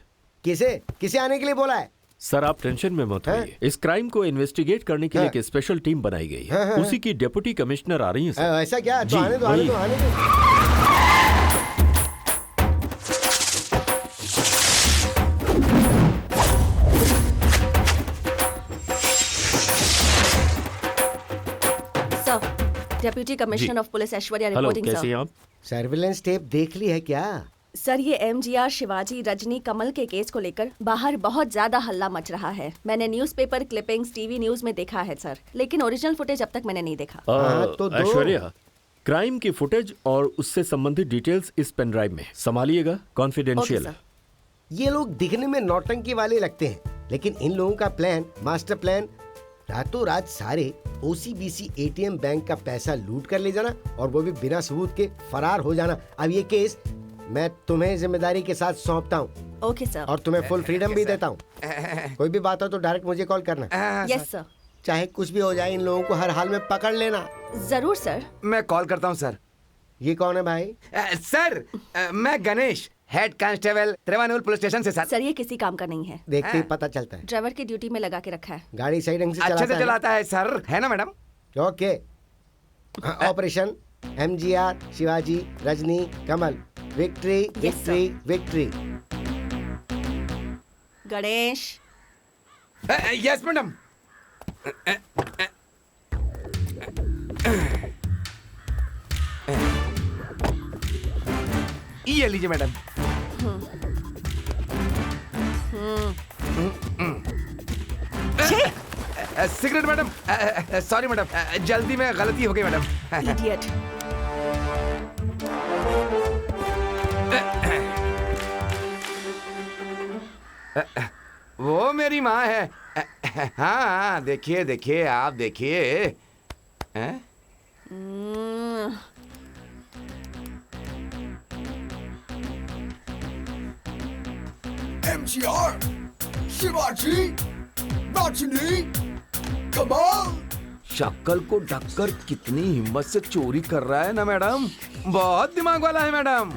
किसे आने के लिए बोला है? सर आप टेंशन में मत होइए। इस क्राइम को इन्वेस्टिगेट करने के लिए एक स्पेशल टीम बनाई गई है। उसी की डेप्यूटी कमिश्नर आ रही है सर। ऐसा क्या? जी, तो आने दो, आने दो, आने दो। Deputy commissioner of police Aishwarya hello, reporting कैसे हैं सर। आप? सर्विलेंस टेप देख ली है क्या? सर, ये एमजीआर, शिवाजी, रजनी, कमल के केस को लेकर बाहर बहुत ज्यादा हल्ला मच रहा है। मैंने न्यूज़पेपर क्लिपिंग्स, टीवी न्यूज में देखा है सर, लेकिन ओरिजिनल फुटेज अब तक मैंने नहीं देखा। तो दो। ऐश्वर्या, क्राइम की फुटेज और उससे संबंधित डिटेल्स इस पेन ड्राइव में संभालिएगा, कॉन्फिडेंशियल है। ये लोग दिखने में नौटंकी वाले लगते हैं, लेकिन इन लोगों का प्लान, मास्टर प्लान, रातों रात सारे ओसीबीसी एटीएम बैंक का पैसा लूट कर ले जाना, और वो भी बिना सबूत के फरार हो जाना। अब ये केस मैं तुम्हें जिम्मेदारी के साथ सौंपता हूँ। Okay sir. और तुम्हें फुल फ्रीडम भी देता हूँ। कोई भी बात हो तो डायरेक्ट मुझे कॉल करना। Yes sir. चाहे कुछ भी हो जाए, इन लोगों को हर हाल में पकड़ लेना। जरूर सर। मैं कॉल करता हूँ सर। ये कौन है भाई? सर, मैं गणेश, हेड कांस्टेबल त्रिवानुल पुलिस स्टेशन से। सर ये किसी काम का नहीं है। देखते ही पता चलता है। ड्राइवर की ड्यूटी में लगा के रखा है। गाड़ी सही ढंग से अच्छे से चलाता है सर, है ना madam? Okay. Operation MGR, Shivaji, Rajini, Kamal, victory, victory, victory. Ganesh. Yes madam. ये लीजिए madam. Cigarette madam. Sorry madam, जल्दी में गलती हो गई मैडम। इडियट। वो मेरी माँ है। हाँ, देखिए देखिए, आप देखिए। MGR, शिवाजी, रजनी, कमाल। शक्ल को ढककर कितनी हिम्मत से चोरी कर रहा है ना मैडम। बहुत दिमाग वाला है मैडम।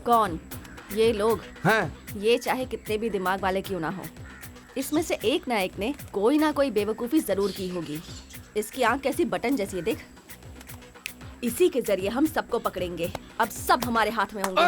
कौन? ये लोग हैं? ये चाहे कितने भी दिमाग वाले क्यों ना हो, इसमें से एक ना एक ने कोई ना कोई बेवकूफी जरूर की होगी। इसकी आंख कैसी बटन जैसी है, देख। इसी के जरिए हम सबको पकड़ेंगे। अब सब हमारे हाथ में होंगे।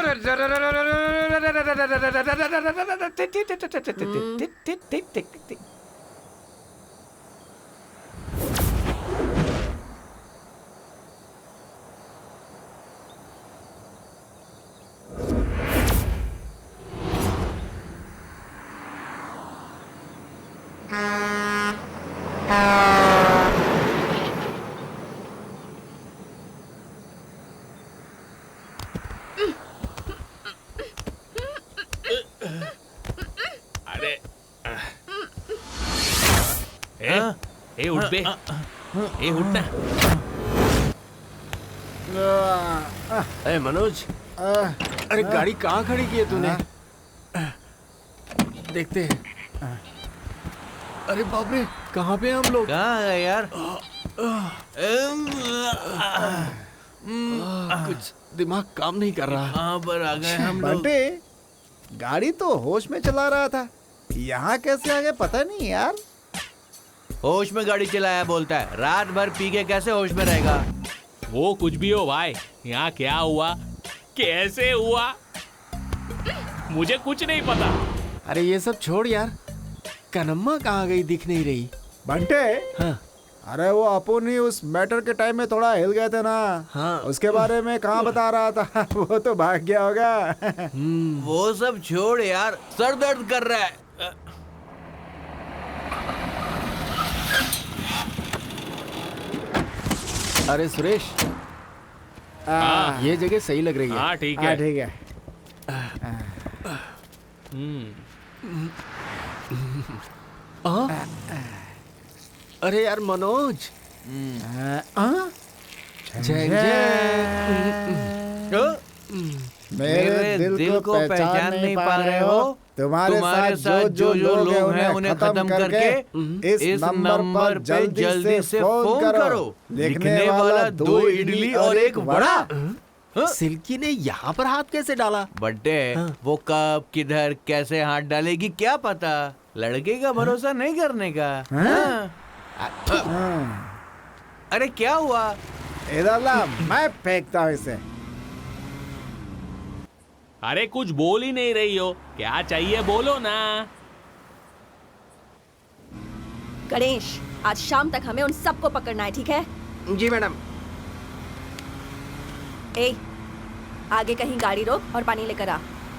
ए उठ बे। ए उठ ना। अरे मनोज, अरे गाड़ी कहाँ खड़ी की है तूने? देखते हैं। अरे बाप रे, कहाँ पे हैं हम लोग? कहाँ गए यार? कुछ दिमाग काम नहीं कर रहा। कहाँ पर आ गए हम लोग? बंटे, गाड़ी तो होश में चला रहा था, यहाँ कैसे आ गए पता नहीं यार। होश में गाड़ी चलाया बोलता है, रात भर पी के कैसे होश में रहेगा? वो कुछ भी हो भाई, यहाँ क्या हुआ, कैसे हुआ, मुझे कुछ नहीं पता। अरे ये सब छोड़ यार, कनम्मा कहाँ गई, दिख नहीं रही। बंटे, हाँ। अरे वो अपन ही उस मैटर के टाइम में थोड़ा हिल गए थे ना। हाँ। उसके बारे में कहाँ बता रहा था। वो तो भाग गया होगा। वो सब छोड़ यार, सर दर्द कर रहा है। अरे सुरेश, ये जगह सही लग रही है। हाँ ठीक है। ठीक है। अरे यार मनोज, जय मेरे दिल को पहचान नहीं पा रहे हो। तुम्हारे साथ जो लोग हैं उन्हें खत्म करके इस नंबर पे जल्दी से फोन करो। लिखने वाला 2 इडली और 1 वड़ा। सिल्की ने यहाँ पर हाथ कैसे डाला? बड्डे, वो कब किधर कैसे हाथ डालेगी क्या पता। लड़के का भरोसा नहीं करने का। अरे क्या हुआ? इधर ला, मैं फेंकता हूँ इसे। अरे कुछ बोल ही नहीं रही हो, क्या चाहिए बोलो ना। गणेश, आज शाम तक हमें उन सबको पकड़ना है, ठीक है? जी मैडम। ए, आगे कहीं गाड़ी रोक और पानी लेकर आ।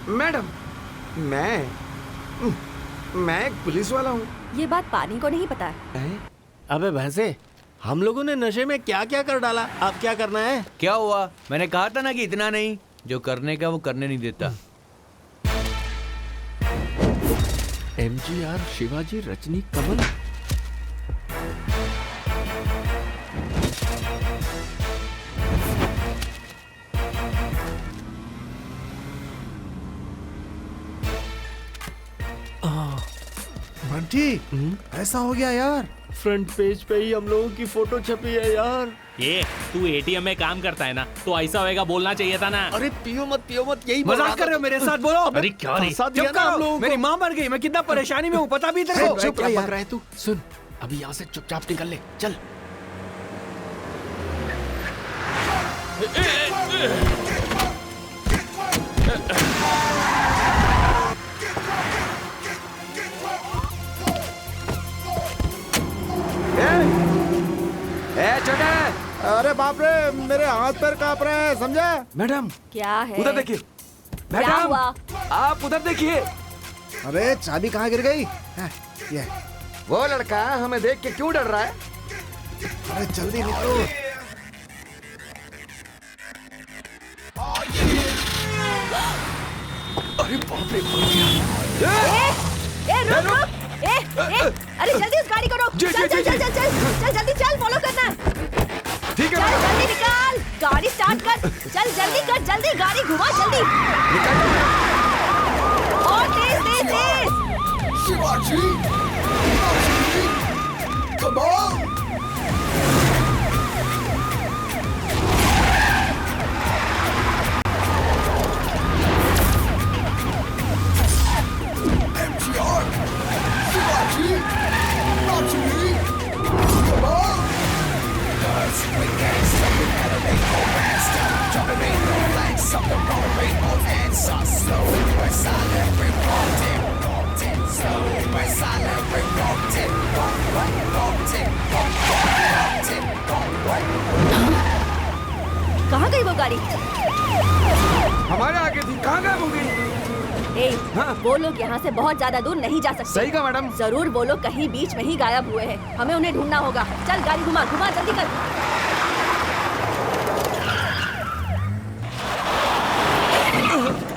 मैडम, मैं एक पुलिस वाला हूँ। ये बात पानी को नहीं पता है। अबे भैंसे, हम लोगों ने नशे में क्या क्या कर डाला, अब क्या करना है? क्या हुआ? मैंने कहा था ना कि इतना नहीं, जो करने का वो करने नहीं देता। MGR, शिवाजी, रजनी, कमल। बंटी, ऐसा हो गया यार। फ्रंट पेज पे ही हम लोगों की फोटो छपी है यार। ये तू ATM में काम करता है ना, तो ऐसा होएगा बोलना चाहिए था ना। अरे पियो मत, यही मजाक कर रहे हो मेरे साथ? बोलो। अरे क्या रे? फंसा दिया चुप ना हम करो, लोगों को। मेरी माँ मर गई, मैं कितना परेशानी में हूँ पता भी तेरे को? चुप क्या बक रहा है तू? सुन, अभी यहाँ से चुपचाप निकल ले, चल। छोटे, अरे बाप रे, मेरे हाथ पैर कांप रहे हैं, समझा? मैडम क्या है? उधर देखिए। क्या मैडम, हुआ? आप उधर देखिए। अरे चाबी कहाँ गिर गई? ये, वो लड़का हमें देख के क्यों डर रहा है? अरे जल्दी निकलो। अरे बाप रे, मर गया। रुक रुक। अरे जल्दी उस गाड़ी को रोक। चल चल चल चल चल जल्दी चल, फॉलो करना। ठीक है चल जल्दी निकाल, गाड़ी स्टार्ट कर। चल जल्दी कर, जल्दी गाड़ी घुमा, जल्दी। और तेज तेज तेज। Shivaji, come on! MGR, Shivaji, Rajini, come on! Cause we can't stop, we gotta make no rest. Jumping in the flags, something wrong with rainbow hands. So slow, we're silent, we're walked in. Slow, we're silent, we're walked in. Walked in, walked in. कहाँ गई वो गाड़ी? हमारे आगे थी, कहाँ गायब हो गई? ए, वो लोग यहाँ से बहुत ज्यादा दूर नहीं जा सकते। सही कहा मैडम। जरूर वो लोग कहीं बीच में ही गायब हुए हैं, हमें उन्हें ढूंढना होगा। चल गाड़ी घुमा घुमा, जल्दी कर।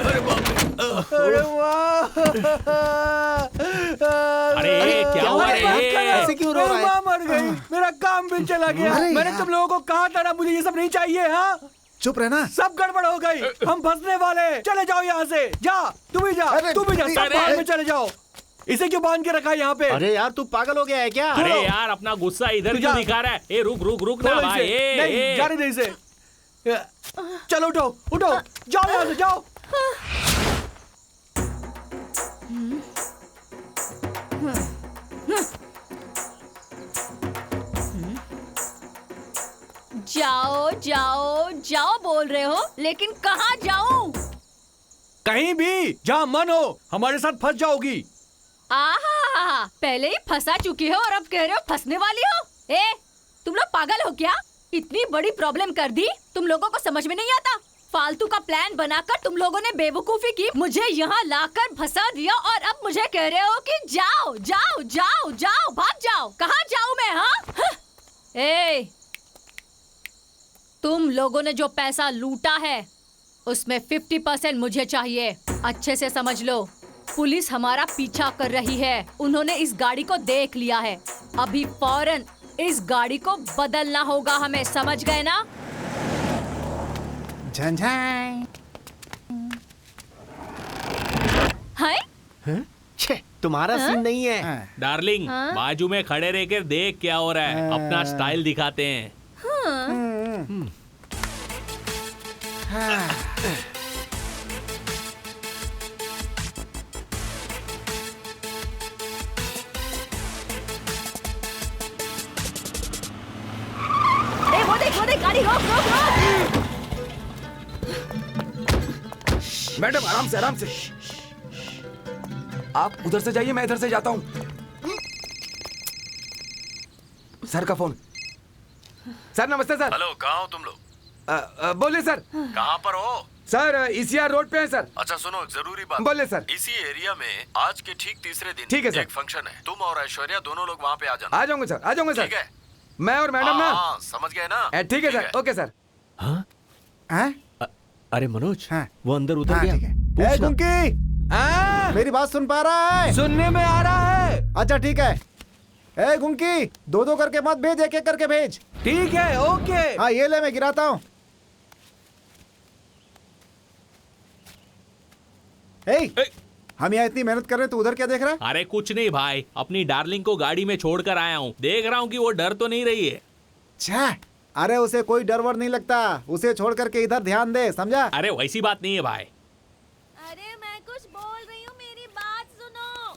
अरे वाह! अरे क्या हुआ रे? ऐसे क्यों रो रहा है? मेरी माँ मर गई, मेरा काम भी चला गया। मैंने तुम लोगों को कहा था ना, मुझे ये सब नहीं चाहिए। हाँ, चुप रहना। सब गड़बड़ हो गई, हम फंसने वाले। चले जाओ यहाँ से, जा तू भी जा, तू भी जा, सब बाहर में चले जाओ। इसे क्यों बांध के रखा है यहाँ पे? अरे यार तू पागल हो गया है क्या? अरे यार अपना गुस्सा इधर क्यों दिखा रहा है? ए रुक रुक रुक ना भाई। नहीं जाने दे इसे। चलो उठो उठो, जाओ यहाँ से जाओ। जाओ जाओ जाओ बोल रहे हो, लेकिन कहाँ जाऊं? कहीं भी जहाँ मन हो, हमारे साथ फंस जाओगी। आहा, पहले ही फंसा चुकी हो और अब कह रहे हो फंसने वाली हो? ए, तुम लोग पागल हो क्या? इतनी बड़ी प्रॉब्लम कर दी, तुम लोगों को समझ में नहीं आता? फालतू का प्लान बनाकर तुम लोगों ने बेवकूफी की, मुझे यहाँ लाकर फंसा दिया और अब मुझे कह रहे हो कि जाओ जाओ जाओ जाओ, भाग जाओ। कहाँ जाऊँ मैं? हाँ, ए, तुम लोगों ने जो पैसा लूटा है उसमें 50% मुझे चाहिए। अच्छे से समझ लो, पुलिस हमारा पीछा कर रही है। उन्होंने इस गाड़ी को देख लिया है। अभी फौरन इस गाड़ी को बदलना होगा हमें, समझ गए ना? झंझाई। है? छे, तुम्हारा सीन नहीं है। डार्लिंग, बाजू में खड़े रहकर देख क्या हो रहा है, अपना स्टाइल दिखाते हैं। वो देख गाड़ी, रोक रोक रोक। मैडम आराम से आराम से, आप उधर से जाइए, मैं इधर से जाता हूँ। सर का फोन। सर नमस्ते सर। हेलो, कहाँ हो तुम लोग? बोलिए सर। कहाँ पर हो? सर ईसीआर रोड पे है सर। अच्छा सुनो, जरूरी बात। बोलिए सर। इसी एरिया में आज के ठीक तीसरे दिन ठीक है सर। एक फंक्शन है, तुम और ऐश्वर्या दोनों लोग वहाँ पे आ जाना। आ जाऊंगा सर, आ जाऊंगा सर। ठीक है, मैं और मैडम ना। समझ गए ना? ठीक है सर, ओके सर। हाँ? अरे मनोज, हाँ। वो अंदर उतर गया। ठीक है। ए गुंकी, मेरी बात सुन पा रहा है? सुनने में आ रहा है। अच्छा ठीक है। ए गुंकी, दो दो करके मत भेज, एक एक करके भेज। ठीक है, ओके। हाँ ये ले, मैं गिराता हूँ। हम यहाँ इतनी मेहनत कर रहे हैं, तू उधर क्या देख रहा है? अरे कुछ नहीं भाई, अपनी डार्लिंग को गाड़ी में छोड़कर आया हूँ। देख रहा हूँ कि वो डर तो नहीं रही है। छा, अरे उसे कोई डर वर नहीं लगता, उसे छोड़ करके इधर ध्यान दे, समझा? अरे वैसी बात नहीं है भाई। अरे मैं कुछ बोल रही हूँ, मेरी बात सुनो।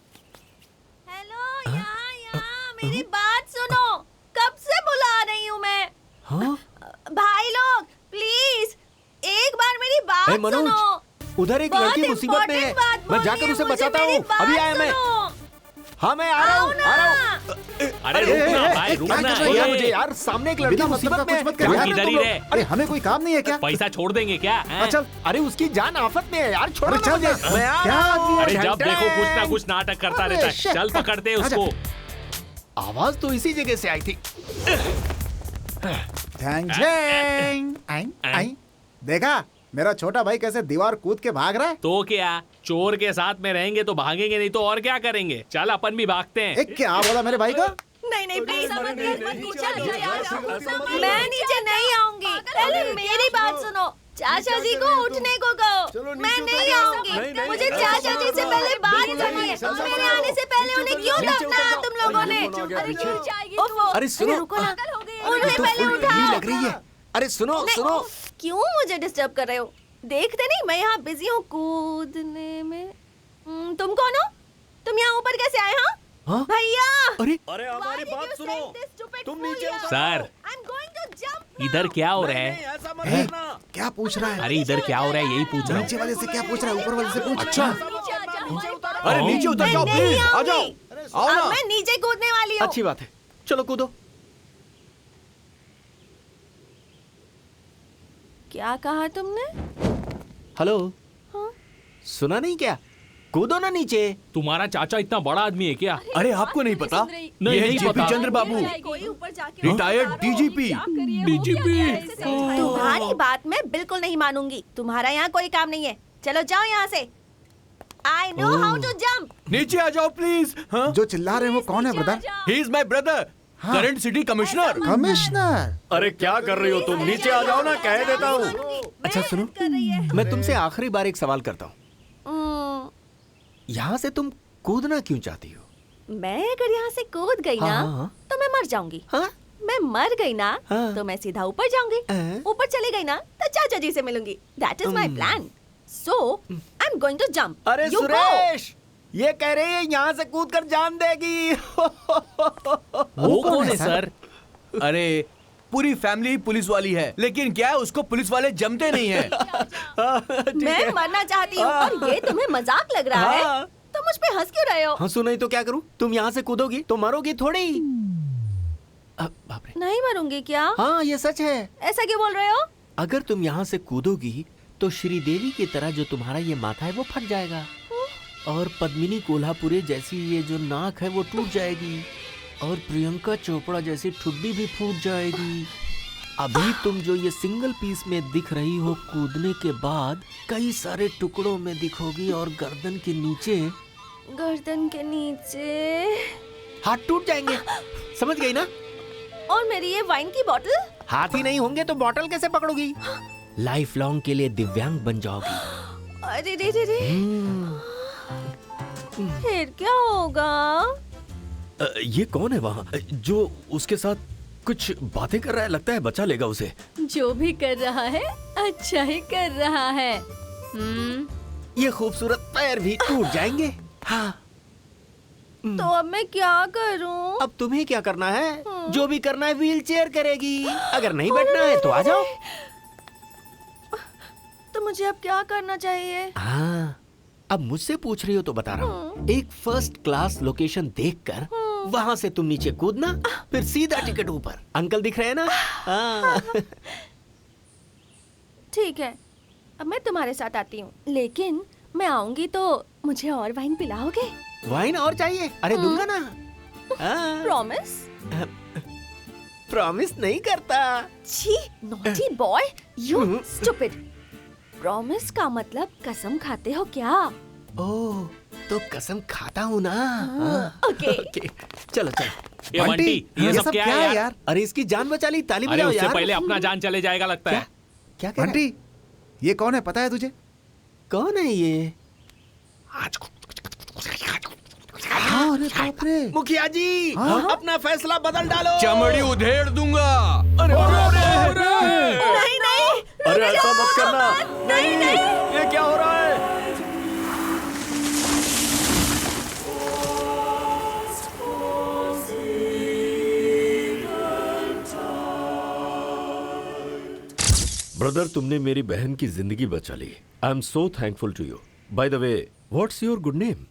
हेलो, यहाँ मेरी बात सुनो। कब से बुला रही हूँ मैं। हाँ? भाई लोग प्लीज एक बार मेरी बात सुनो। उधर एक लड़की मुसीबत में है, मैं जाकर उसे बचाता हूँ। अभी आया मैं। हाँ मैं आ रहा हूँ, आ रहा हूँ। अरे रुकना भाई, रुकना यार, मुझे यार सामने एक लड़की मुसीबत में है। इधर ही रहे। अरे हमें कोई काम नहीं है क्या? पैसा छोड़ देंगे क्या? चल, अरे उसकी जान आफत में है यार, छोड़ो चल मुझे। मैं आ रहा हूँ। अरे जब देखो कुछ ना कुछ नाटक करता रहता है। चल पकड़ते हैं उसको। आवाज तो इसी जगह से आई थी। देखा मेरा छोटा भाई कैसे दीवार कूद के भाग रहा है? तो क्या, चोर के साथ में रहेंगे तो भागेंगे, नहीं तो और क्या करेंगे। चल अपन भी भागते हैं। एक क्या बोला मेरे भाई का? नहीं प्लीज, मैं नीचे नहीं आऊंगी। पहले मेरी बात सुनो। चाचा जी को उठने को कहो, मैं नहीं आऊंगी। मुझे चाचा जी से पहले बात करनी है। मेरे आने से पहले उन्हें क्यों दफनाया तुम लोगों ने? अरे सुनो, उन्हें पहले उठाओ। लग रही है। अरे सुनो सुनो, क्यों मुझे डिस्टर्ब कर रहे हो? देखते नहीं मैं यहाँ बिजी हूँ कूदने में। तुम कौन हो? तुम यहाँ ऊपर कैसे आए? हाँ भैया। अरे हमारी बात सुनो, तुम नीचे उतरो। सर इधर क्या हो रहा है? क्या पूछ रहा है? अरे इधर क्या हो रहा है, यही पूछ रहा हूँ। नीचे वाले से क्या पूछ रहा है, ऊपर वाले से पूछ। अच्छा, अरे नीचे उतर जाओ प्लीज, आ जाओ। आओ ना। मैं नीचे कूदने वाली हूँ। अच्छी बात है, चलो कूदो। क्या कहा तुमने? हेलो, सुना नहीं क्या? कूदो ना नीचे। तुम्हारा चाचा इतना बड़ा आदमी है क्या? अरे आपको नहीं पता? नहीं, ये है नहीं जेपी पता। चंद्र बाबू, रिटायर्ड डीजीपी। तुम्हारी बात मैं बिल्कुल नहीं मानूंगी। तुम्हारा यहाँ कोई काम नहीं है, चलो जाओ यहाँ से। I know how to jump। नीचे आ जाओ प्लीज। हाँ? जो चिल्ला रहे हैं वो कौन है brother? He is my brother। Current city commissioner. Commissioner? अरे क्या कर रही हो तुम? नीचे आ जाओ ना, कह देता हूँ। अच्छा सुनो, मैं तुमसे आखिरी बार एक सवाल करता हूँ। यहाँ से तुम कूदना क्यों चाहती हो? मैं अगर यहाँ से कूद गई ना हाँ। तो मैं मर जाऊंगी। हाँ? मैं मर गई ना हाँ। तो मैं सीधा ऊपर जाऊंगी। ऊपर चली गई ना तो चाचा जी से मिलूंगी। That is my plan. So I am going to jump. अरे सुरेश, ये कह रही है यहाँ से कूद कर जान देगी। वो कौन है सर? अरे पूरी फैमिली पुलिस वाली है, लेकिन क्या है उसको पुलिस वाले जमते नहीं है। मैं मरना चाहती हूँ और ये तुम्हें मजाक लग रहा है? तो मुझ पे हंस क्यों रहे हो? हंसू नहीं तो क्या करूँ? तुम यहाँ से कूदोगी तो मरोगी थोड़ी। बाप रे। नहीं मरूंगी क्या? हाँ ये सच है। ऐसा क्यों बोल रहे हो? अगर तुम यहाँ से कूदोगी तो श्रीदेवी की तरह जो तुम्हारा ये माथा है वो फट जाएगा, और पद्मिनी कोल्हापुरे जैसी ये जो नाक है वो टूट जाएगी, और प्रियंका चोपड़ा जैसी ठुड्डी भी फूट जाएगी। अभी तुम जो ये सिंगल पीस में दिख रही हो, कूदने के बाद कई सारे टुकड़ों में दिखोगी, और गर्दन के नीचे हाथ टूट जाएंगे। समझ गई ना? और मेरी ये वाइन की बोतल? हाथ ही नहीं होंगे तो बोतल कैसे पकड़ोगी? लाइफ लॉन्ग के लिए दिव्यांग बन जाओगी। अरे रे रे रे। फिर क्या होगा? ये कौन है वहाँ जो उसके साथ कुछ बातें कर रहा है? लगता है बचा लेगा उसे। जो भी कर रहा है अच्छा ही कर रहा है। ये खूबसूरत पैर भी टूट जाएंगे। हाँ। तो अब मैं क्या करूं? अब तुम्हें क्या करना है? जो भी करना है व्हील चेयर करेगी। अगर नहीं बैठना है तो आ जाओ। तो मुझे अब क्या करना चाहिए? हाँ, अब मुझसे पूछ रही हो तो बता रहा हूँ। एक फर्स्ट क्लास लोकेशन देखकर वहाँ से तुम नीचे कूदना, फिर सीधा टिकट ऊपर। अंकल दिख रहे हैं ना? हाँ। ठीक है, अब मैं तुम्हारे साथ आती हूँ, लेकिन मैं आऊंगी तो मुझे और वाइन पिलाओगे? वाइन और चाहिए? अरे दूंगा ना। प्रॉमिस? प्रॉमिस नहीं करता। छी, naughty boy, you stupid. Promise का मतलब कसम खाते हो क्या? ओह, तो कसम खाता हूँ ना। ओके। चलो चलो। ये बंटी, ये सब क्या है यार? अरे इसकी जान बचा ली, ताली अरे बजाओ उससे यार। पहले अपना जान चले जाएगा लगता है। क्या कह रहा है? बंटी, ये कौन है पता है तुझे? कौन है ये? अरे बाप रे। मुखिया जी, अपना फैसला बदल डालो। चमड़ी उधेड़ दूंगा। अरे नहीं नहीं, अरे ऐसा मत करना। नहीं नहीं। ये क्या हो रहा है? ब्रदर, तुमने मेरी बहन की जिंदगी बचा ली। I am so thankful to you. By the way, what's your good name?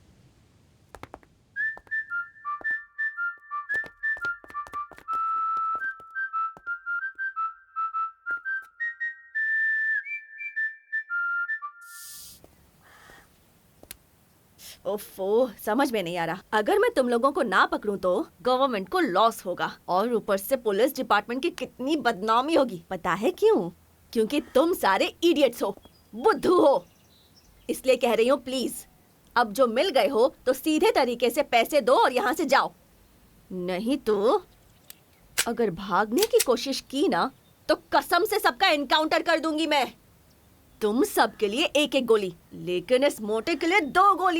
ओफो, समझ में नहीं आ रहा। अगर मैं तुम लोगों को ना पकड़ूं तो गवर्नमेंट को लॉस होगा, और ऊपर से पुलिस डिपार्टमेंट की कितनी बदनामी होगी। पता है क्यों? क्योंकि तुम सारे इडियट्स हो, बुद्धू हो। इसलिए कह रही हूँ, प्लीज अब जो मिल गए हो तो सीधे तरीके से पैसे दो और यहाँ से जाओ। नहीं तो अगर भागने की कोशिश की ना तो कसम से सबका एनकाउंटर कर दूंगी मैं। तुम सब के लिए एक एक गोली, लेकिन इस मोटे के लिए 2 गोली।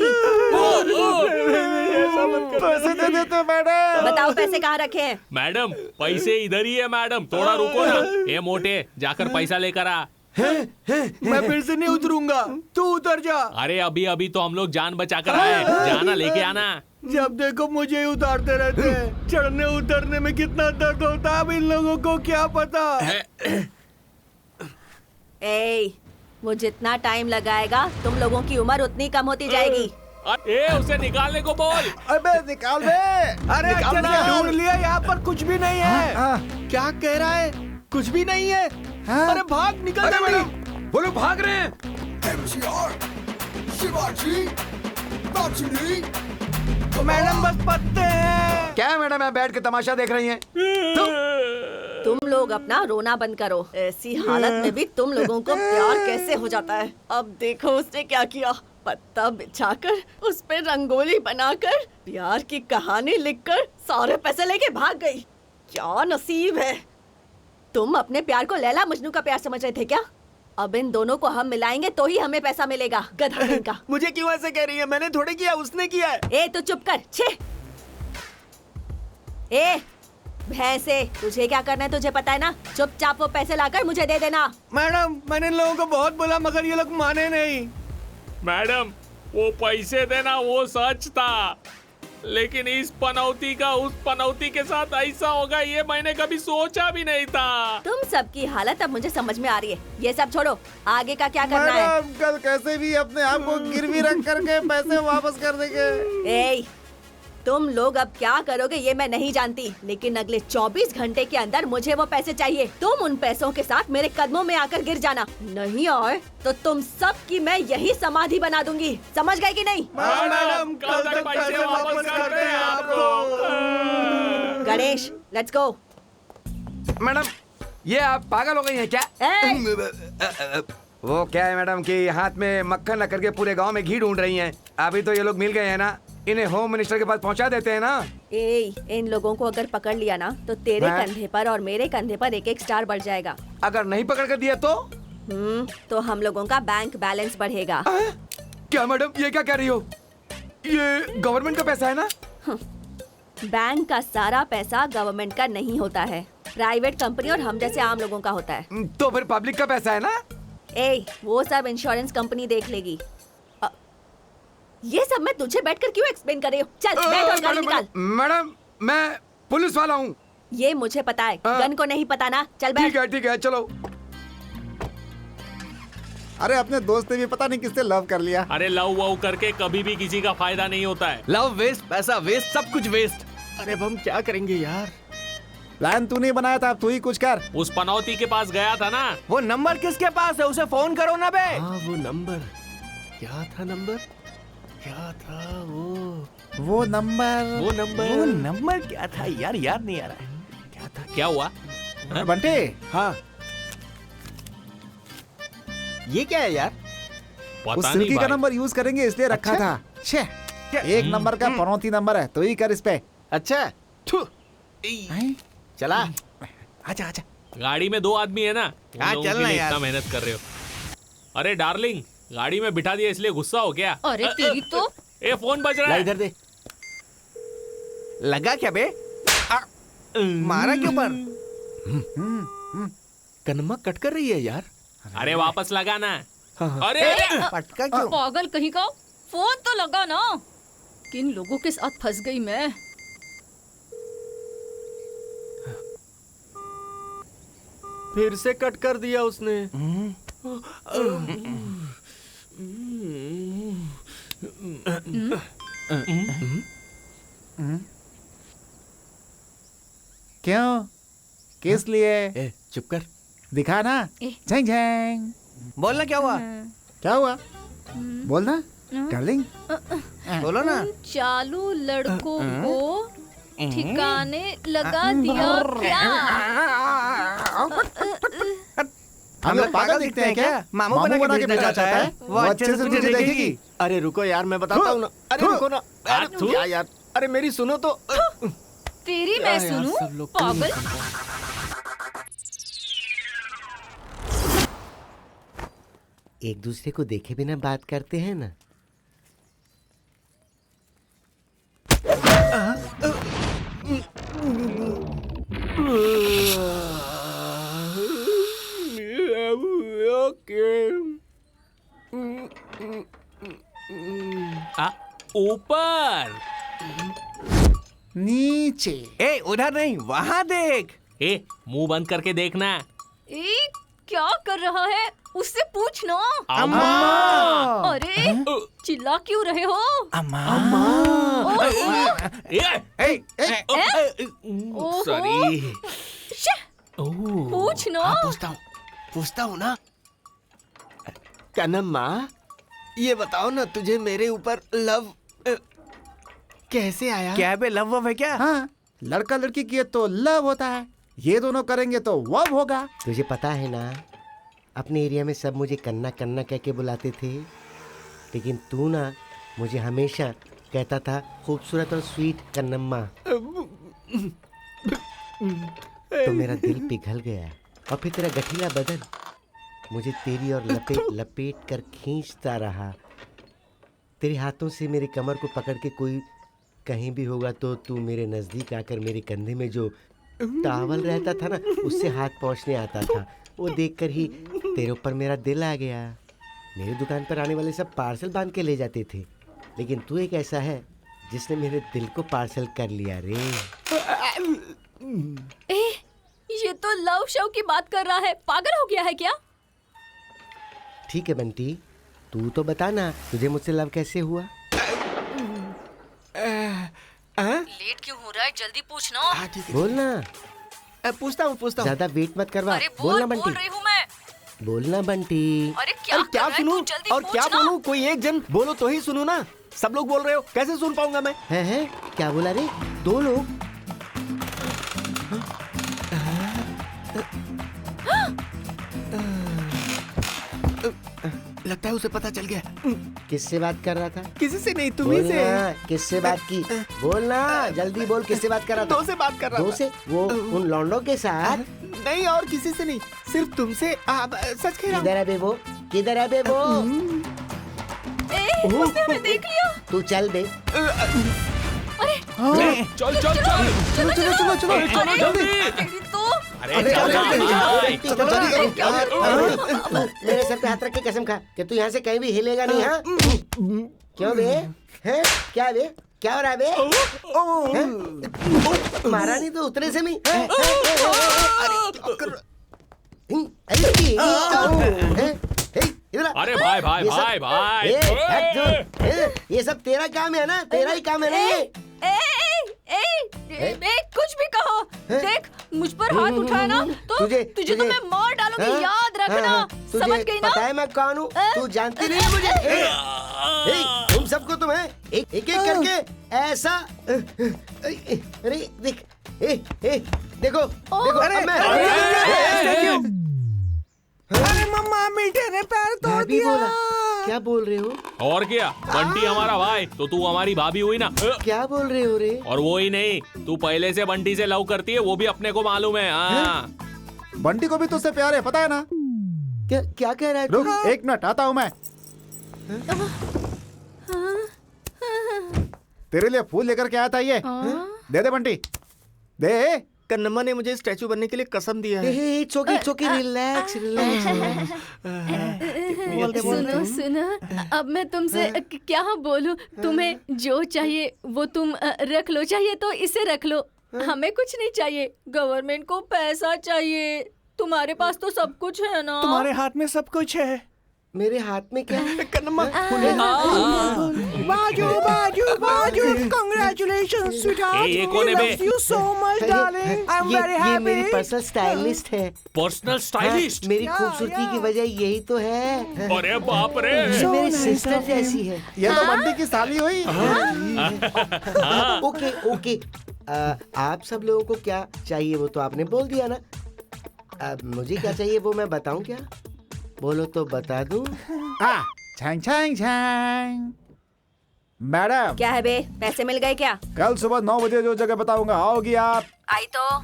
पैसे दे देते मैडम। बताओ पैसे कहाँ रखे हैं? मैडम, पैसे इधर ही है मैडम, थोड़ा रुको ना। ये मोटे, जाकर पैसा लेकर आ। मैं फिर से नहीं उतरूंगा, तू उतर जा। अरे अभी अभी तो हम लोग जान बचा कर आए, जाना लेके आना। जब देखो मुझे ही उतारते रहते हैं। चढ़ने उतरने में कितना दर्द होता है, अब इन लोगों को क्या पता। ए, वो जितना टाइम लगाएगा तुम लोगों की उम्र उतनी कम होती जाएगी। ए, उसे निकालने को बोल। अबे निकाल दे। अरे अच्छा ढूंढ लिया, यहाँ पर कुछ भी नहीं है। क्या कह रहा है? कुछ भी नहीं है। अरे भाग, निकल जल्दी। वो लोग भाग रहे हैं। मैडम बस पत्ते हैं। क्या है मैडम, मैं बैठ के तमाशा देख रही हैं? तुम लोग अपना रोना बंद करो। ऐसी हालत में भी तुम लोगों को प्यार कैसे हो जाता है। अब देखो उसने क्या किया। पत्ता बिछाकर उस पे रंगोली बनाकर प्यार की कहानी लिखकर सारे पैसे लेके भाग गई। क्या नसीब है। तुम अपने प्यार को लैला मजनू का प्यार समझ रहे थे क्या? अब इन दोनों को हम मिलाएंगे तो ही हमें पैसा मिलेगा, गधा इनका। मुझे क्यों ऐसे कह रही है? मैंने थोड़े किया, उसने किया है। ए तू चुप कर, छे। ए भैंसे, तुझे क्या करना है तुझे पता है ना? चुपचाप वो पैसे लाकर मुझे दे देना। मैडम, मैंने इन लोगों को बहुत बोला मगर ये लोग माने नहीं। मैडम वो पैसे देना वो सच था, लेकिन इस पनौती का उस पनौती के साथ ऐसा होगा ये मैंने कभी सोचा भी नहीं था। तुम सबकी हालत अब मुझे समझ में आ रही है। ये सब छोड़ो, आगे का क्या करना है? मैडम, कल कैसे भी अपने आप को गिरवी रख करके पैसे वापस कर देंगे। ए, तुम लोग अब क्या करोगे ये मैं नहीं जानती, लेकिन अगले 24 घंटे के अंदर मुझे वो पैसे चाहिए। तुम उन पैसों के साथ मेरे कदमों में आकर गिर जाना, नहीं आए तो तुम सब की मैं यही समाधि बना दूंगी। समझ गए कि नहीं? मैडम, कल तक पैसे वापस करते हैं आपको। Ganesh, let's go. मैडम, ये आप पागल हो गई हैं क्या? वो क्या है मैडम कि हाथ में मक्खन रख करके पूरे गांव में घी ढूंढ रही हैं। अभी तो ये लोग मिल गए हैं ना, इन्हें होम मिनिस्टर के पास पहुंचा देते हैं ना। ए, इन लोगों को अगर पकड़ लिया ना तो तेरे कंधे पर और मेरे कंधे पर एक एक स्टार बढ़ जाएगा। अगर नहीं पकड़ कर दिया तो? तो हम लोगों का बैंक बैलेंस बढ़ेगा। क्या मैडम, ये क्या कह रही हो? ये गवर्नमेंट का पैसा है ना? बैंक का सारा पैसा गवर्नमेंट का नहीं होता है, प्राइवेट कंपनी और हम जैसे आम लोगों का होता है। तो फिर पब्लिक का पैसा है ना? ए, वो सब इंश्योरेंस कंपनी देख लेगी। ये सब मैं तुझे बैठकर क्यों एक्सप्लेन कर रही हूँ? चल बैठ और गाड़ी निकाल। मैडम, मैं पुलिस वाला हूँ। ये मुझे पता है, गन को नहीं पता ना। चल बैठ। ठीक है, चलो। अरे अपने दोस्त ने भी पता नहीं किससे लव कर लिया। अरे लव वव करके कभी भी किसी का फायदा नहीं होता है। लव वेस्ट, पैसा वेस्ट, सब कुछ वेस्ट। अरे अब हम क्या करेंगे यार? प्लान तूने बनाया था, अब तू ही कुछ कर। उस पनौती के पास गया था ना। वो नंबर किसके पास है? उसे फोन करो ना बे। हाँ, वो नंबर क्या था? नंबर क्या था? वो नंबर क्या था यार? याद नहीं आ रहा है। क्या था? क्या हुआ? बंटे, हाँ, ये क्या है यार? उस पता सिल्की नहीं का भाई। नंबर यूज करेंगे इसलिए रखा था। छे, एक नंबर का पनौती नंबर है, तो ही कर इस पे। अच्छा, चला। आजा आजा। गाड़ी में 2 आदमी है ना, उन हाँ, लोगों के चलना लिए यार। इतना मेहनत कर रहे हो। अरे डार्लिंग, गाड़ी में बिठा दिया इसलिए गुस्सा हो क्या? अरे तेरी तो। ए फोन बज रहा ला है। इधर दे। लगा क्या बे? मारा क्यों पर? कनमा कट कर रही है यार। अरे वापस लगा ना। हाँ। अरे पटका क्यों? पागल कहीं का, फोन तो लगा ना। किन लोगों के साथ फंस गई मैं। फिर से कट कर दिया उसने। क्यों, किस लिए? ए, चुप कर। दिखा ना। Zheng Zheng. बोलना क्या हुआ? क्या हुआ? बोलना डार्लिंग। बोलो ना। चालू लड़कों को ठिकाने लगा दिया क्या? हम लोग पागल दिखते हैं क्या? मामू बना के भेजना चाहता है, वो अच्छे से तुझे देखेगी। अरे रुको यार, मैं बताता हूँ ना। अरे रुको ना। अरे क्या यार? अरे मेरी सुनो तो। तेरी मैं सुनूं? पागल। एक दूसरे को देखे बिना बात करते हैं ना। ऊपर नीचे। ए, उधर नहीं, वहाँ देख। ए मुंह बंद करके देखना। ए, क्या कर रहा है? उससे पूछ ना। अम्मा। अरे चिल्ला क्यों रहे हो? अम्मा। सॉरी। पूछ ना। पूछता हूँ ना। कनम्मा, ये बताओ ना, तुझे मेरे ऊपर लव कैसे आया? क्या बे, लव वव है क्या? हाँ, लड़का लड़की किए तो लव होता है, ये दोनों करेंगे तो वव होगा। तुझे पता है ना, अपने एरिया में सब मुझे कन्ना कन्ना कह के बुलाते थे, लेकिन तू ना मुझे हमेशा कहता था खूबसूरत और स्वीट कन्नम्मा। तो मेरा दिल पिघल गया और फिर तेरा गठीला बदन मुझे तेरी और लपेट लपेट कर खींचता रहा। तेरे हाथों से मेरी कमर को पकड़ के कोई कहीं भी होगा तो तू मेरे नजदीक आकर मेरे कंधे में जो टावल रहता था ना उससे हाथ पहुंचने आता था। वो देखकर ही तेरे ऊपर मेरा दिल आ गया। मेरी दुकान पर आने वाले सब पार्सल बांध के ले जाते थे, लेकिन तू एक ऐसा है जिसने मेरे दिल को पार्सल कर लिया रे। ये तो लव शो की बात कर रहा है, पागल हो गया है क्या? ठीक है बंटी, तू तो बता ना तुझे मुझसे लव कैसे हुआ? लेट क्यों हो रहा है, जल्दी पूछना। बोलना। पूछता हूँ ज्यादा वेट मत करवा। अरे बोलना बोल बंटी। रही हूँ मैं। बोलना बंटी। अरे क्या सुनूं और क्या बोलूं? कोई एक जन बोलो तो ही सुनूं ना। सब लोग बोल रहे हो, कैसे सुन पाऊंगा मैं? है क्या बोला रे? दो लोग? लगता है उसे पता चल गया। किससे बात कर रहा था? किसी से नहीं, तुम्ही से। किससे बात की? बोलना, जल्दी बोल, किससे बात कर रहा था? दो से बात कर रहा था। दो से? वो उन लौंडों के साथ? नहीं, और किसी से नहीं, सिर्फ तुमसे। सच कह रहा हूँ। किधर है बे वो? किधर है बे वो? उसने हमें देख लिया। तू चल बे। चल चल चल चलो जल्दी। मेरे सर पे हाथ रख के कसम खा कि तू यहाँ से कहीं भी हिलेगा नहीं। हाँ क्यों बे? हैं क्या बे? क्या हो रहा है बे? मारा नहीं तो उतरे से नहीं। अरे भाई भाई भाई भाई, ये सब तेरा काम है ना? तेरा ही काम है ना ये? कुछ भी कहो, देख मुझ पर हाथ उठाया ना तो तुझे तो मैं मार डालूंगी, याद रखना। समझ गई ना? पता है मैं कौन हूँ? तू जानती नहीं है मुझे। तुम सबको तुम्हें एक एक करके ऐसा। अरे देख, देखो देखो। अरे मम्मा, मीठे ने पैर तोड़ दिया। क्या बोल रहे हो? और क्या, बंटी हमारा भाई तो तू हमारी भाभी हुई ना। क्या बोल रहे हो रे? और वो ही नहीं, तू पहले से बंटी से लव करती है, वो भी अपने को मालूम है। हाँ, बंटी को भी तुझसे प्यार है, पता है ना? क्या कह रहा है? रुक, एक मिनट आता हूँ मैं। तेरे लिए फूल लेकर के आया था ये। दे बंटी, दे। कन्नम्मा ने मुझे स्टैचू बनने के लिए कसम दिया है। चौकी रिलैक्स। सुनो, अब मैं तुमसे क्या बोलूं? तुम्हें जो चाहिए वो तुम रख लो, चाहिए तो इसे रख लो। हमें कुछ नहीं चाहिए, गवर्नमेंट को पैसा चाहिए। तुम्हारे पास तो सब कुछ है ना? तुम्हारे हाथ में सब कुछ है। मेरे हाथ में क्या है? कन्नम्मा, बाजू बाजू बाजू, कांग्रेचुलेशंस स्वीटहार्ट, ये कौन है बे? Love you so much darling, I am very ये मेरी हैप्पी। पर्सनल स्टाइलिस्ट है। Personal stylist? मेरी खूबसूरती की वजह यही तो है। अरे बाप रे, ये मेरी सिस्टर जैसी है। ये तो बंटी की साली हुई। ओके। आप सब लोगों को क्या चाहिए वो तो आपने बोल दिया ना। अब मुझे क्या चाहिए वो मैं बताऊं क्या? बोलो तो बता दूं। छांग छांग छांग। मैडम, क्या है बे? पैसे मिल गए क्या? कल सुबह 9 बजे जो जगह बताऊंगा आओगी आप? आई तो।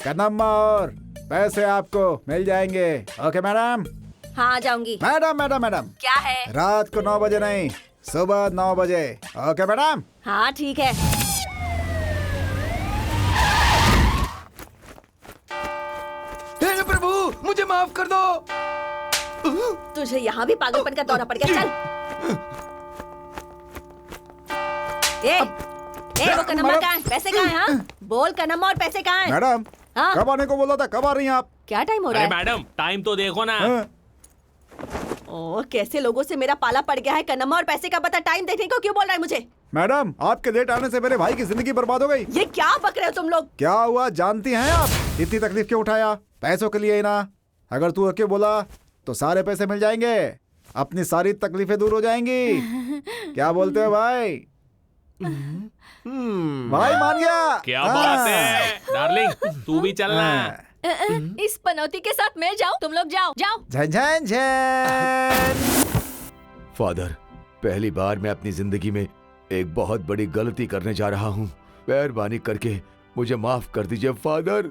कदम और पैसे आपको मिल जाएंगे। Okay madam? हाँ जाऊंगी। मैडम क्या है? रात को 9 बजे नहीं, सुबह 9 बजे। Okay madam? हाँ ठीक है। हे प्रभु, मुझे माफ कर दो। तुझे यहाँ भी पागलपन का दौरा पड़ गया। चल। वो कन्नम्मा कहाँ है? पैसे कहाँ हैं? हाँ? बोल कन्नम्मा, और पैसे कहाँ हैं? मैडम, हाँ? कब आने को बोला था? कब आ रही हैं आप? क्या टाइम हो रहा अरे है? मैडम, टाइम तो देखो ना। ओह, कैसे लोगों से मेरा पाला पड़ गया है। कन्नम्मा और पैसे का पता टाइम देखने को क्यों बोल रहा है मुझे? मैडम, आपके लेट आने से मेरे भाई की जिंदगी बर्बाद हो गई। ये क्या बक रहे हो तुम लोग? क्या हुआ जानती हैं आप? इतनी तकलीफ क्यों उठाया? पैसों के लिए ही ना। अगर तू ओके बोला तो सारे पैसे मिल जाएंगे, अपनी सारी तकलीफें दूर हो जाएंगी। क्या बोलते हो भाई? भाई मान गया। क्या बात है डार्लिंग, तू भी चलना। इस पनौती के साथ मैं जाऊं, तुम लोग जाओ। झन झन झन। फादर, पहली बार मैं अपनी जिंदगी में एक बहुत बड़ी गलती करने जा रहा हूँ। मेहरबानी करके मुझे माफ कर दीजिए फादर।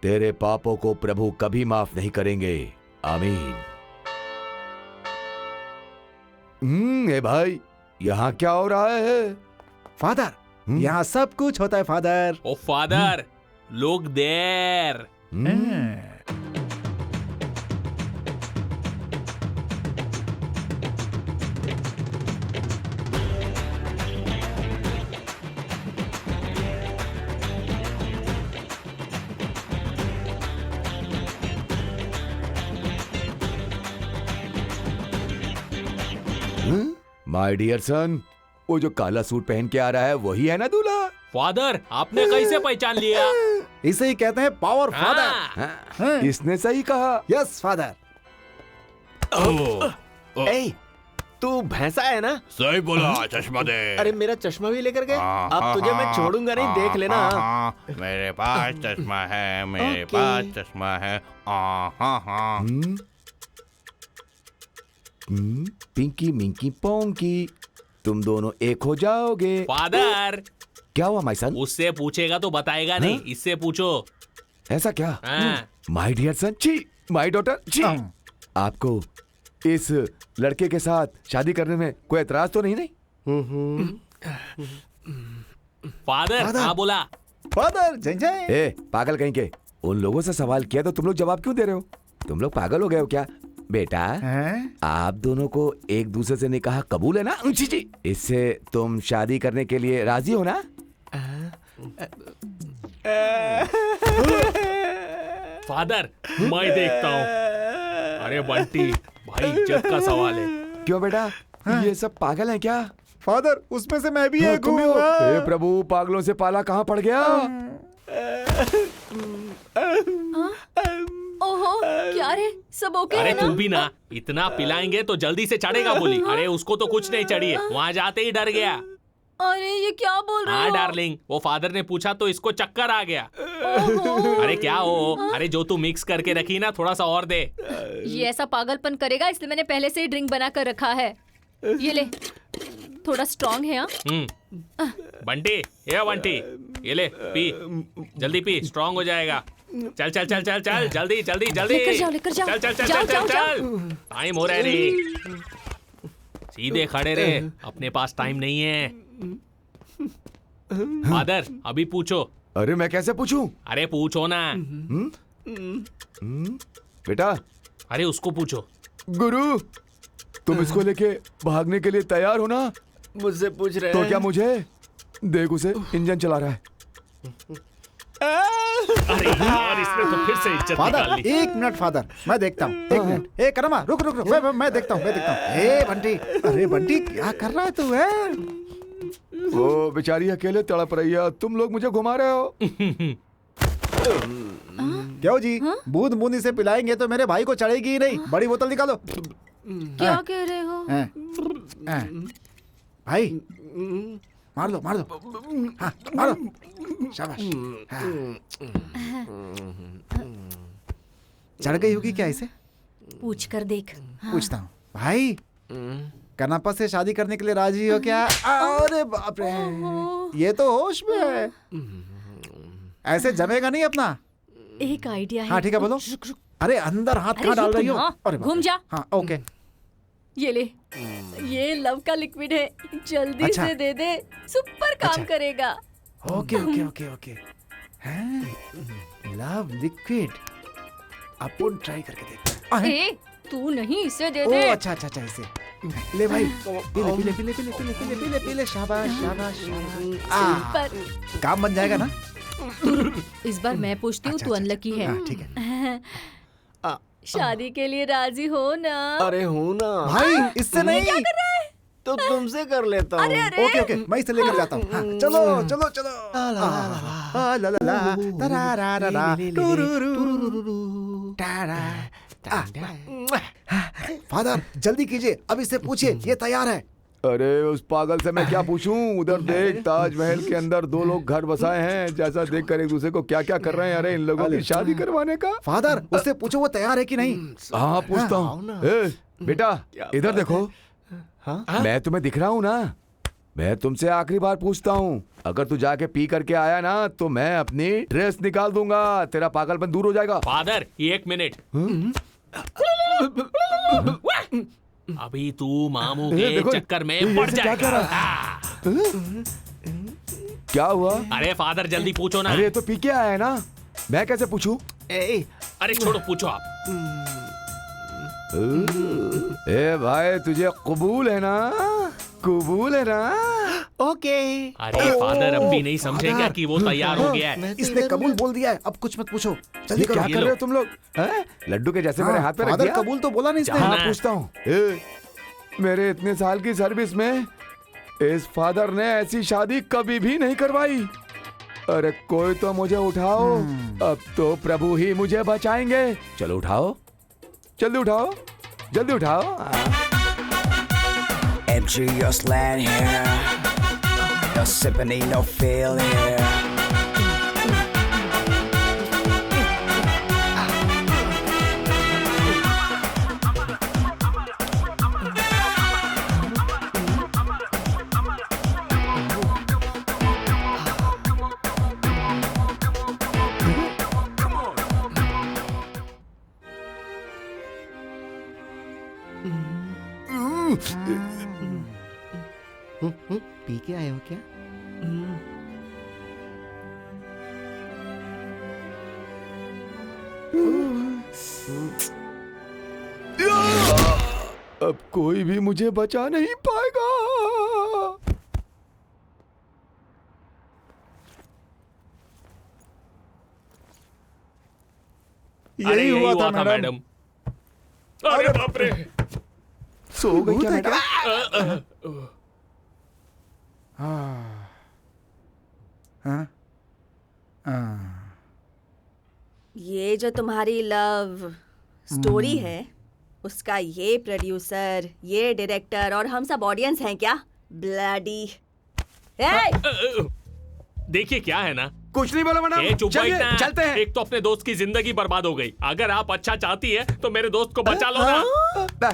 तेरे पापों को प्रभु कभी माफ नहीं करेंगे। आमीन। ए भाई, यहाँ क्या हो रहा है? फादर, यहाँ सब कुछ होता है फादर। ओ फादर, लोग देर। माय डियर सन, वो जो काला सूट पहन के आ रहा है वही है ना दूल्हा? फादर, आपने कैसे पहचान लिया? इसे ही कहते हैं पावर फादर। हाँ, इसने सही कहा। Yes father. ए, तू भैंसा है ना? सही बोला, चश्मा दे। अरे मेरा चश्मा भी लेकर गए। अब तुझे मैं छोड़ूंगा नहीं, देख लेना। मेरे पास चश्मा है, मेरे पास चश्मा है। पिंकी मिंकी पोंकी, तुम दोनों एक हो जाओगे। फादर, क्या हुआ माय सन? उससे पूछेगा तो बताएगा नहीं, इससे पूछो। ऐसा क्या? माय डियर सन, छी, माय डॉटर, छी। आपको इस लड़के के साथ शादी करने में कोई एतराज तो नहीं? फादर, हाँ बोला। फादर, जय जय। ए पागल कहीं के, उन लोगों से सवाल किया तो तुम लोग जवाब क्यों दे रहे हो? तुम लोग पागल हो गए हो क्या? बेटा, आप दोनों को एक दूसरे से निकाह कबूल है ना? जी, इससे तुम शादी करने के लिए राजी हो ना? फादर, मैं देखता हूँ। अरे बंटी, भाई इज्जत का सवाल है। क्यों बेटा, ये सब पागल हैं क्या? फादर, उसमें से मैं भी एक तुम भी हो? हूँ। हे प्रभु, पागलों से पाला कहाँ पड़ गया? ओहो, क्या रे, सब ओके अरे है ना? तू भी ना, इतना पिलाएंगे तो जल्दी से चढ़ेगा बोली। अरे उसको तो कुछ नहीं चढ़ी है, वहाँ जाते ही डर गया। अरे ये क्या बोल रहे हो? हाँ डार्लिंग, वो फादर ने पूछा तो इसको चक्कर आ गया। अरे क्या हो? अरे जो तू मिक्स करके रखी ना, थोड़ा सा और दे। ये ऐसा पागलपन करेगा, इसलिए मैंने पहले से ही ड्रिंक बना कर रखा है। ये ले, थोड़ा स्ट्रॉन्ग है। बंटी, ये बंटी, ये ले पी, जल्दी पी, स्ट्रॉन्ग हो जाएगा। चल चल चल चल चल, जल्दी जल्दी जल्दी, लेकर जाओ, लेकर जाओ। चल चल चल जाओ, चल जाओ, चल, टाइम हो रहा है रे। सीधे खड़े रहे, अपने पास टाइम नहीं है। फादर, अभी पूछो। अरे मैं कैसे पूछूं? अरे पूछो ना। बेटा, अरे उसको पूछो। गुरु, तुम इसको लेके भागने के लिए तैयार हो ना? मुझसे पूछ रहे तो हैं? क्या मुझे देख, उसे इंजन चला रहा है। अरे यार, इसने तो फिर से इज्जत निकाल फादर, ली। एक मिनट फादर, मैं देखता हूँ। एक मिनट। ए करमा, रुक रुक रुक, मैं देखता हूँ, मैं देखता हूँ। ए बंटी, अरे बंटी क्या कर रहा है तू? है वो बेचारी अकेले तड़प रही है, तुम लोग मुझे घुमा रहे हो। क्यों जी? बूंद बूंदी से पिलाएंगे तो मेरे भाई को चढ़ेगी ही नहीं। बड़ी बोतल निकालो। क्या कह रहे हो? भाई मार दो, मार दो। हाँ, मारो, शाबाश। चढ़ गई होगी क्या इसे? पूछ कर देख। पूछता हूँ। भाई, कनापा से शादी करने के लिए राजी हो क्या? अरे बाप रे, ये तो होश में है। ऐसे जमेगा नहीं अपना। एक आइडिया है। हाँ ठीक है, बोलो। अरे अंदर हाथ कहाँ डाल रही हो? अरे घूम जा। हाँ ओके। ये ले, ये लव का लिक्विड है, जल्दी अच्छा। से दे दे, सुपर काम अच्छा। करेगा। Okay okay okay okay. Love liquid, अपन ट्राई करके देखते हैं। ए, तू नहीं, इसे दे ओ दे। अच्छा अच्छा अच्छा, इसे ले भाई। पीले पीले पीले पीले पीले पीले पीले पीले, शाबाश शाबाश शाबाश। पर काम बन जाएगा ना? इस बार मैं पूछती हूँ, तू अनलकी है। हाँ, ठीक है। शादी के लिए राजी हो ना? अरे हूँ ना भाई, इससे नहीं। क्या कर रहा है? तो तुमसे कर लेता हूँ। अरे अरे, ओके ओके, मैं इसे लेकर जाता हूँ। हाँ, चलो चलो चलो। ला ला ला, तरा रा रा रा, टुरुरुरु, टारा, फादर जल्दी कीजिए, अब इससे पूछिए, ये तैयार है। अरे उस पागल से मैं क्या पूछूं? उधर देख, ताजमहल के अंदर दो लोग घर बसाए हैं, जैसा देखकर एक दूसरे को क्या क्या कर रहे हैं। अरे इन लोगों की शादी करवाने का। फादर, उससे पूछो वो तैयार है कि नहीं। हाँ पूछता हूँ। बेटा इधर देखो। मैं तुम्हें दिख रहा हूँ ना? मैं तुमसे आखिरी बार पूछता हूँ, अगर तू जाके पी करके आया ना तो मैं अपनी ड्रेस निकाल दूंगा, तेरा पागलपन दूर हो जाएगा। Father 1 minute. अभी तू मामू के चक्कर में पड़ जाएगा। क्या हुआ? अरे फादर जल्दी पूछो ना। अरे तो पी के आया है ना, मैं कैसे पूछूं? अरे छोड़ो, पूछो आप। ए भाई तुझे कबूल है ना? कबूल है ना? ओके। अरे फादर अब भी नहीं समझेगा कि वो तैयार हो गया है। इसने कबूल बोल दिया है, अब कुछ मत पूछो। ये क्या कर रहे हो तुम लोग? लड्डू के जैसे मेरे हाथ पे रख दिया। कबूल तो बोला नहीं इसने। हाँ पूछता हूँ, मेरे इतने साल की सर्विस में इस फादर ने ऐसी शादी कभी भी नहीं करवाई। अरे कोई तो मुझे उठाओ, अब तो प्रभु ही मुझे बचाएंगे। चलो उठाओ, जल्दी उठाओ, जल्दी उठाओ। MG, your slant here. No sympathy, no feel here. P के आए हो क्या? अब कोई भी मुझे बचा नहीं पाएगा। यही हुआ था मैडम। अरे बाप रे, सो गई क्या मैडम? ये जो तुम्हारी लव स्टोरी है, उसका ये प्रोड्यूसर, ये डायरेक्टर और हम सब ऑडियंस हैं क्या? ब्लडी। देखिए क्या है ना, कुछ नहीं बोला मैडम, चुप चलिए बैठना। चलते हैं। एक तो अपने दोस्त की जिंदगी बर्बाद हो गई, अगर आप अच्छा चाहती है तो मेरे दोस्त को बचा लो ना।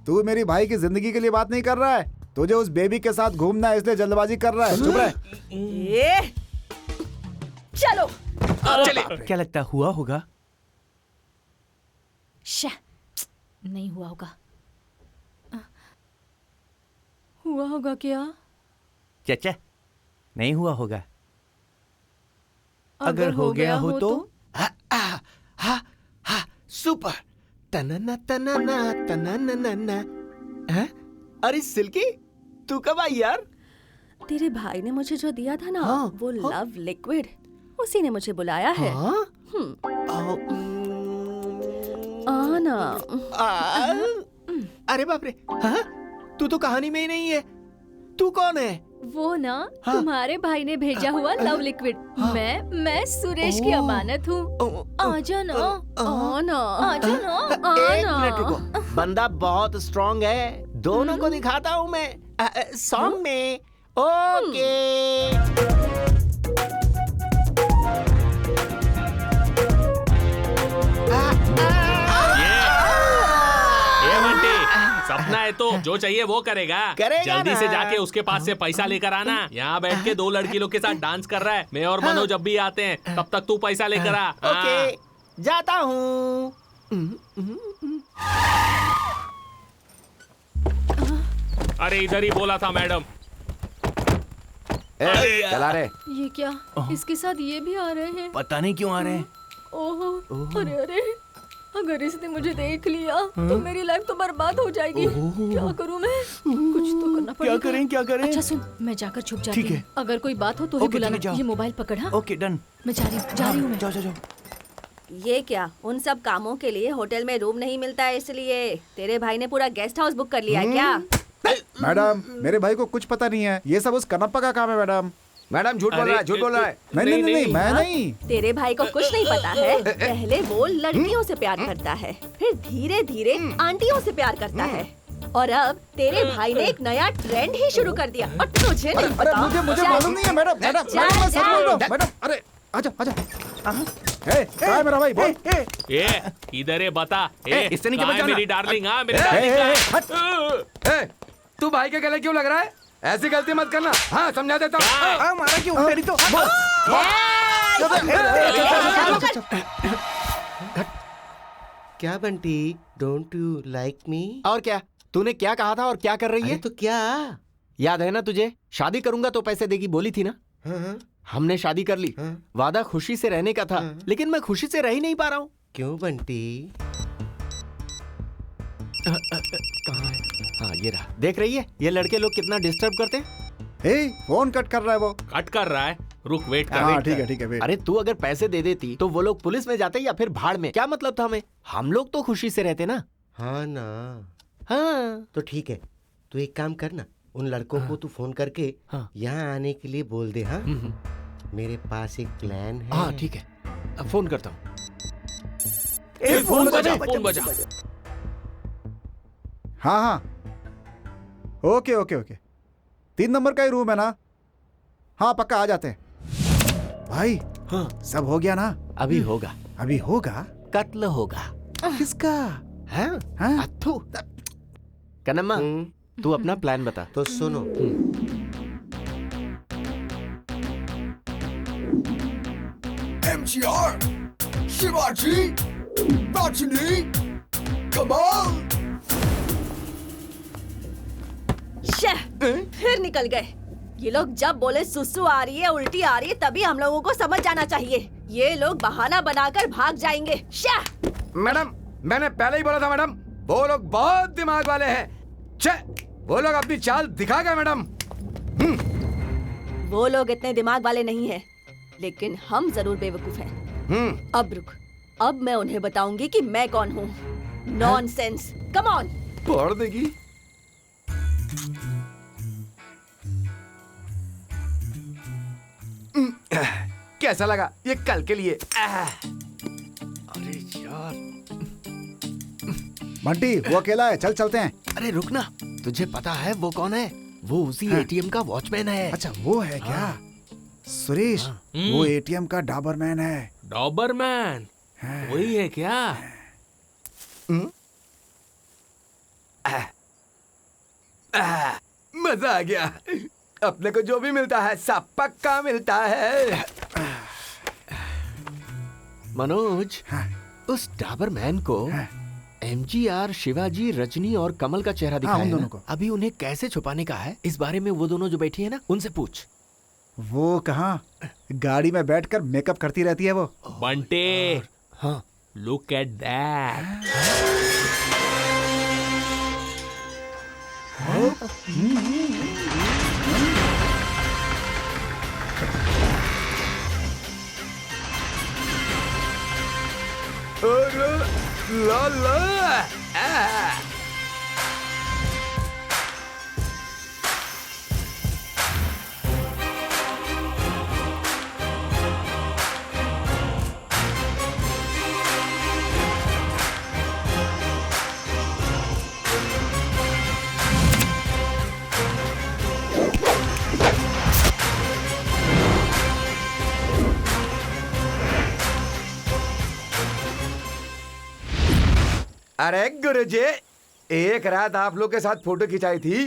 तू मेरी भाई की जिंदगी के लिए बात नहीं कर रहा है, तुझे उस बेबी के साथ घूमना है इसलिए जल्दबाजी कर रहा है। चुप रह। चलो चलिए। क्या लगता हुआ होगा? नहीं हुआ होगा। हुआ होगा क्या? चाचा नहीं हुआ होगा। अगर हो गया हो तो? सुपर। तनना तनना तनना। अरे सिल्की, तू कब आई यार? तेरे भाई ने मुझे जो दिया था ना, वो लव लिक्विड, उसी ने मुझे बुलाया है। आना। अरे बाप रे, हाँ? तू तो कहानी में ही नहीं है। तू कौन है? वो ना तुम्हारे भाई ने भेजा हुआ लव लिक्विड। मैं सुरेश की अमानत हूँ। आजा ना, आना, आजा ना, एक आना। मिनट रुको, बंदा बहुत स्ट्रांग है, दोनों को दिखाता हूँ मैं सॉन्ग में। ओके। सपना है तो जो चाहिए वो करेगा जल्दी से जाके उसके पास से पैसा लेकर आना। यहाँ बैठ के 2 लड़की लोग के साथ डांस कर रहा है। मैं और मनोज जब भी आते हैं तब तक तू पैसा लेकर आ। ओके, जाता हूँ। अरे इधर ही बोला था मैडम। चला रे। ये क्या, इसके साथ ये भी आ रहे हैं? पता नहीं क्यों आ रहे हैं। ओहो, अरे अरे, अगर इसने मुझे देख लिया तो मेरी लाइफ तो बर्बाद हो जाएगी। क्या करूं मैं? कुछ तो करना पड़ेगा। क्या करें? अच्छा सुन, मैं जाकर छुप जाती हूँ। अगर कोई बात हो तो ही बुलाना। ये मोबाइल पकड़। हाँ ओके डन। मैं जा रही हूँ। जाओ। ये क्या, उन सब कामों के लिए होटल में रूम नहीं मिलता है, इसलिए तेरे भाई ने पूरा गेस्ट हाउस बुक कर लिया है क्या? मैडम, मेरे भाई को कुछ पता नहीं है, ये सब उस कनप्पा का काम है। मैडम झूठ बोल रहा है, झूठ बोल रहा है। नहीं, मैं नहीं। तेरे भाई को कुछ नहीं पता है। पहले वो लड़कियों से प्यार करता है, फिर धीरे धीरे आंटियों से प्यार करता है, और अब तेरे भाई ने एक नया ट्रेंड ही शुरू कर दिया और तुझे नहीं पता। अरे मुझे मालूम नहीं है मैडम। मैं सच बोल रहा हूँ मैडम। अरे आजा। कहाँ है मेरा भाई? बोल। इधर है, बता। इससे नहीं कहाँ है मेरी डार्लिंग? हाँ मेरी डार्लिंग। तू भाई के गले क्यों लग रहा है? ऐसी गलती मत करना। हाँ समझा देता हूँ। मारा क्यों? तेरी तो क्या Bunty, don't you like me? और क्या? तूने क्या कहा था और क्या कर रही है? तो क्या? याद है ना तुझे? शादी करूंगा तो पैसे देगी बोली थी ना? हाँ, हमने शादी कर ली। हाँ। वादा खुशी से रहने का था, लेकिन मैं खुशी से रह ही नहीं पा रहा हूँ। क्यों बंटी? कहाँ है? हाँ ये रहा। देख रही है ये लड़के लोग कितना डिस्टर्ब करते हैं। फोन कट कर रहा है वो। कट कर रहा है, रुक वेट कर। हाँ ठीक है वेट। अरे तू अगर पैसे दे देती तो वो लोग पुलिस में जाते या फिर भाड़ में, क्या मतलब था हमें? हम लोग तो खुशी से रहते ना। हाँ ना। हाँ तो ठीक है, तू एक काम करना, उन लड़कों को तू फोन करके यहाँ आने के लिए बोल दे। हाँ मेरे पास एक प्लान है। हाँ ठीक है, अब फोन करता हूँ। फोन बजा। हाँ ओके 3 नंबर का ही रूम है ना? हाँ पक्का आ जाते हैं भाई। हाँ सब हो गया ना? अभी होगा। अभी होगा? कत्ल होगा। किसका? हाँ अथू। कन्नम्मा तू अपना प्लान बता। तो सुनो, MGR, Shivaji, Rajini, Kamal. फिर निकल गए। ये लोग जब बोले सुसु आ रही है, उल्टी आ रही है, तभी हम लोगों को समझ जाना चाहिए। ये लोग बहाना बनाकर भाग जाएंगे। मैडम मैंने पहले ही बोला था मैडम, वो लोग बहुत दिमाग वाले हैं। वो लोग अपनी चाल दिखा गए मैडम। वो लोग इतने दिमाग वाले नहीं हैं, लेकिन हम जरूर बेवकूफ हैं। अब रुक, अब मैं उन्हें बताऊंगी कि मैं कौन हूँ। Nonsense, come on. पढ़ देगी। कैसा लगा ये कल के लिए? अरे यार बंटी वो अकेला है, चल चलते हैं। अरे रुक ना, तुझे पता है वो कौन है? वो उसी एटीएम का वॉचमैन है। अच्छा वो है क्या? सुरेश वो एटीएम का डॉबरमैन है। डॉबरमैन वही है क्या? मजा आ गया। अपने को जो भी मिलता है सब पक्का मिलता है। मनोज, उस डॉबरमैन को एमजीआर, शिवाजी, रजनी और कमल का चेहरा दिखाया है ना? अभी उन्हें कैसे छुपाने का है, इस बारे में वो दोनों जो बैठी है ना, उनसे पूछ। वो कहाँ गाड़ी में बैठकर मेकअप करती रहती है वो। बंटे, हाँ लुक एट दैट। ला ला अरे गुरुजी, एक रात आप लोग के साथ फोटो खिंचाई थी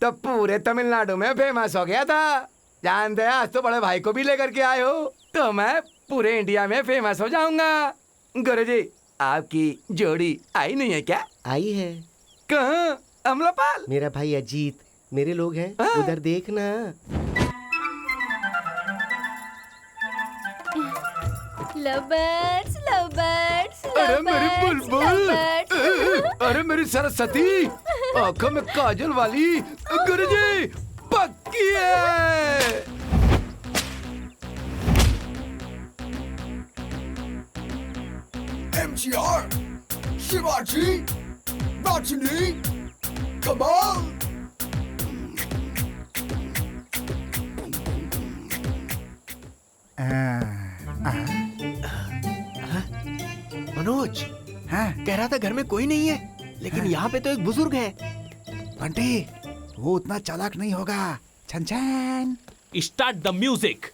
तब पूरे तमिलनाडु में फेमस हो गया था। जानते हैं आज तो बड़े भाई को भी लेकर के आए हो, तो मैं पूरे इंडिया में फेमस हो जाऊंगा। गुरुजी आपकी जोड़ी आई नहीं है क्या? आई है। कहाँ? अमलापाल? मेरा भाई अजीत, मेरे लोग हैं। उधर देखना। लवर्स, लवर्स, अरे मेरी बुलबुल, अरे मेरी सरस्वती, आंखों में काजल वाली गुरुजी पक्की है। MGR, Shivaji, Rajini, Kamal. Manoj, कह रहा था घर में कोई नहीं है, लेकिन यहाँ पे तो एक बुजुर्ग है। बंटी वो उतना चालाक नहीं होगा। छन छन। Start the music.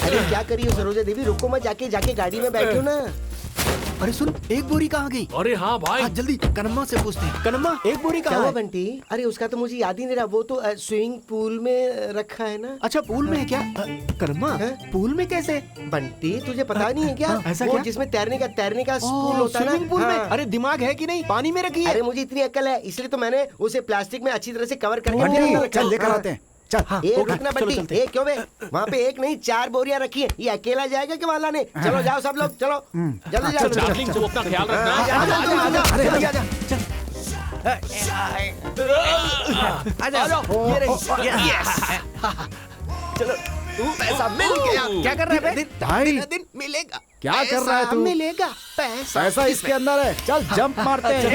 अरे क्या करी हो सरोजा देवी, रुको मत, जाके गाड़ी में बैठो ना। अरे सुन, एक बोरी कहाँ गई? अरे हाँ भाई, जल्दी कनम्मा से पूछते हैं। कनम्मा, एक बोरी क्या कहाँ हुआ है? बंटी? अरे उसका तो मुझे याद ही नहीं रहा, वो तो स्विमिंग पूल में रखा है ना। अच्छा, पूल में है क्या? कनम्मा, पूल में कैसे? बंटी तुझे पता नहीं है क्या? ऐसा वो क्या? जिसमें तैरने का पूल होता है ना। स्विमिंग पूल में? हाँ। अरे दिमाग है कि नहीं? पानी में रखी है। अरे मुझे इतनी अक्ल है, इसलिए तो मैंने उसे प्लास्टिक में अच्छी तरह से कवर करके बंटी, रखा है। चल लेकर आते हैं। चल हाँ, एक ओके, रुकना चलो बंटी, चलते हैं। एक क्यों बे? वहाँ पे एक नहीं 4 बोरियां रखी है, ये अकेला जाएगा क्या वाला ने? चलो जाओ सब लोग, चलो जल्दी जाओ। डार्लिंग तू अपना ख्याल रखना। अरे आजा, चल। चलो, पैसा मिल गया। क्या कर रहा है बे? ढाई दिन मिलेगा। क्या कर रहा है पैसा तू? मिलेगा, पैसा। पैसा इसके अंदर है। चल जंप मारते हैं।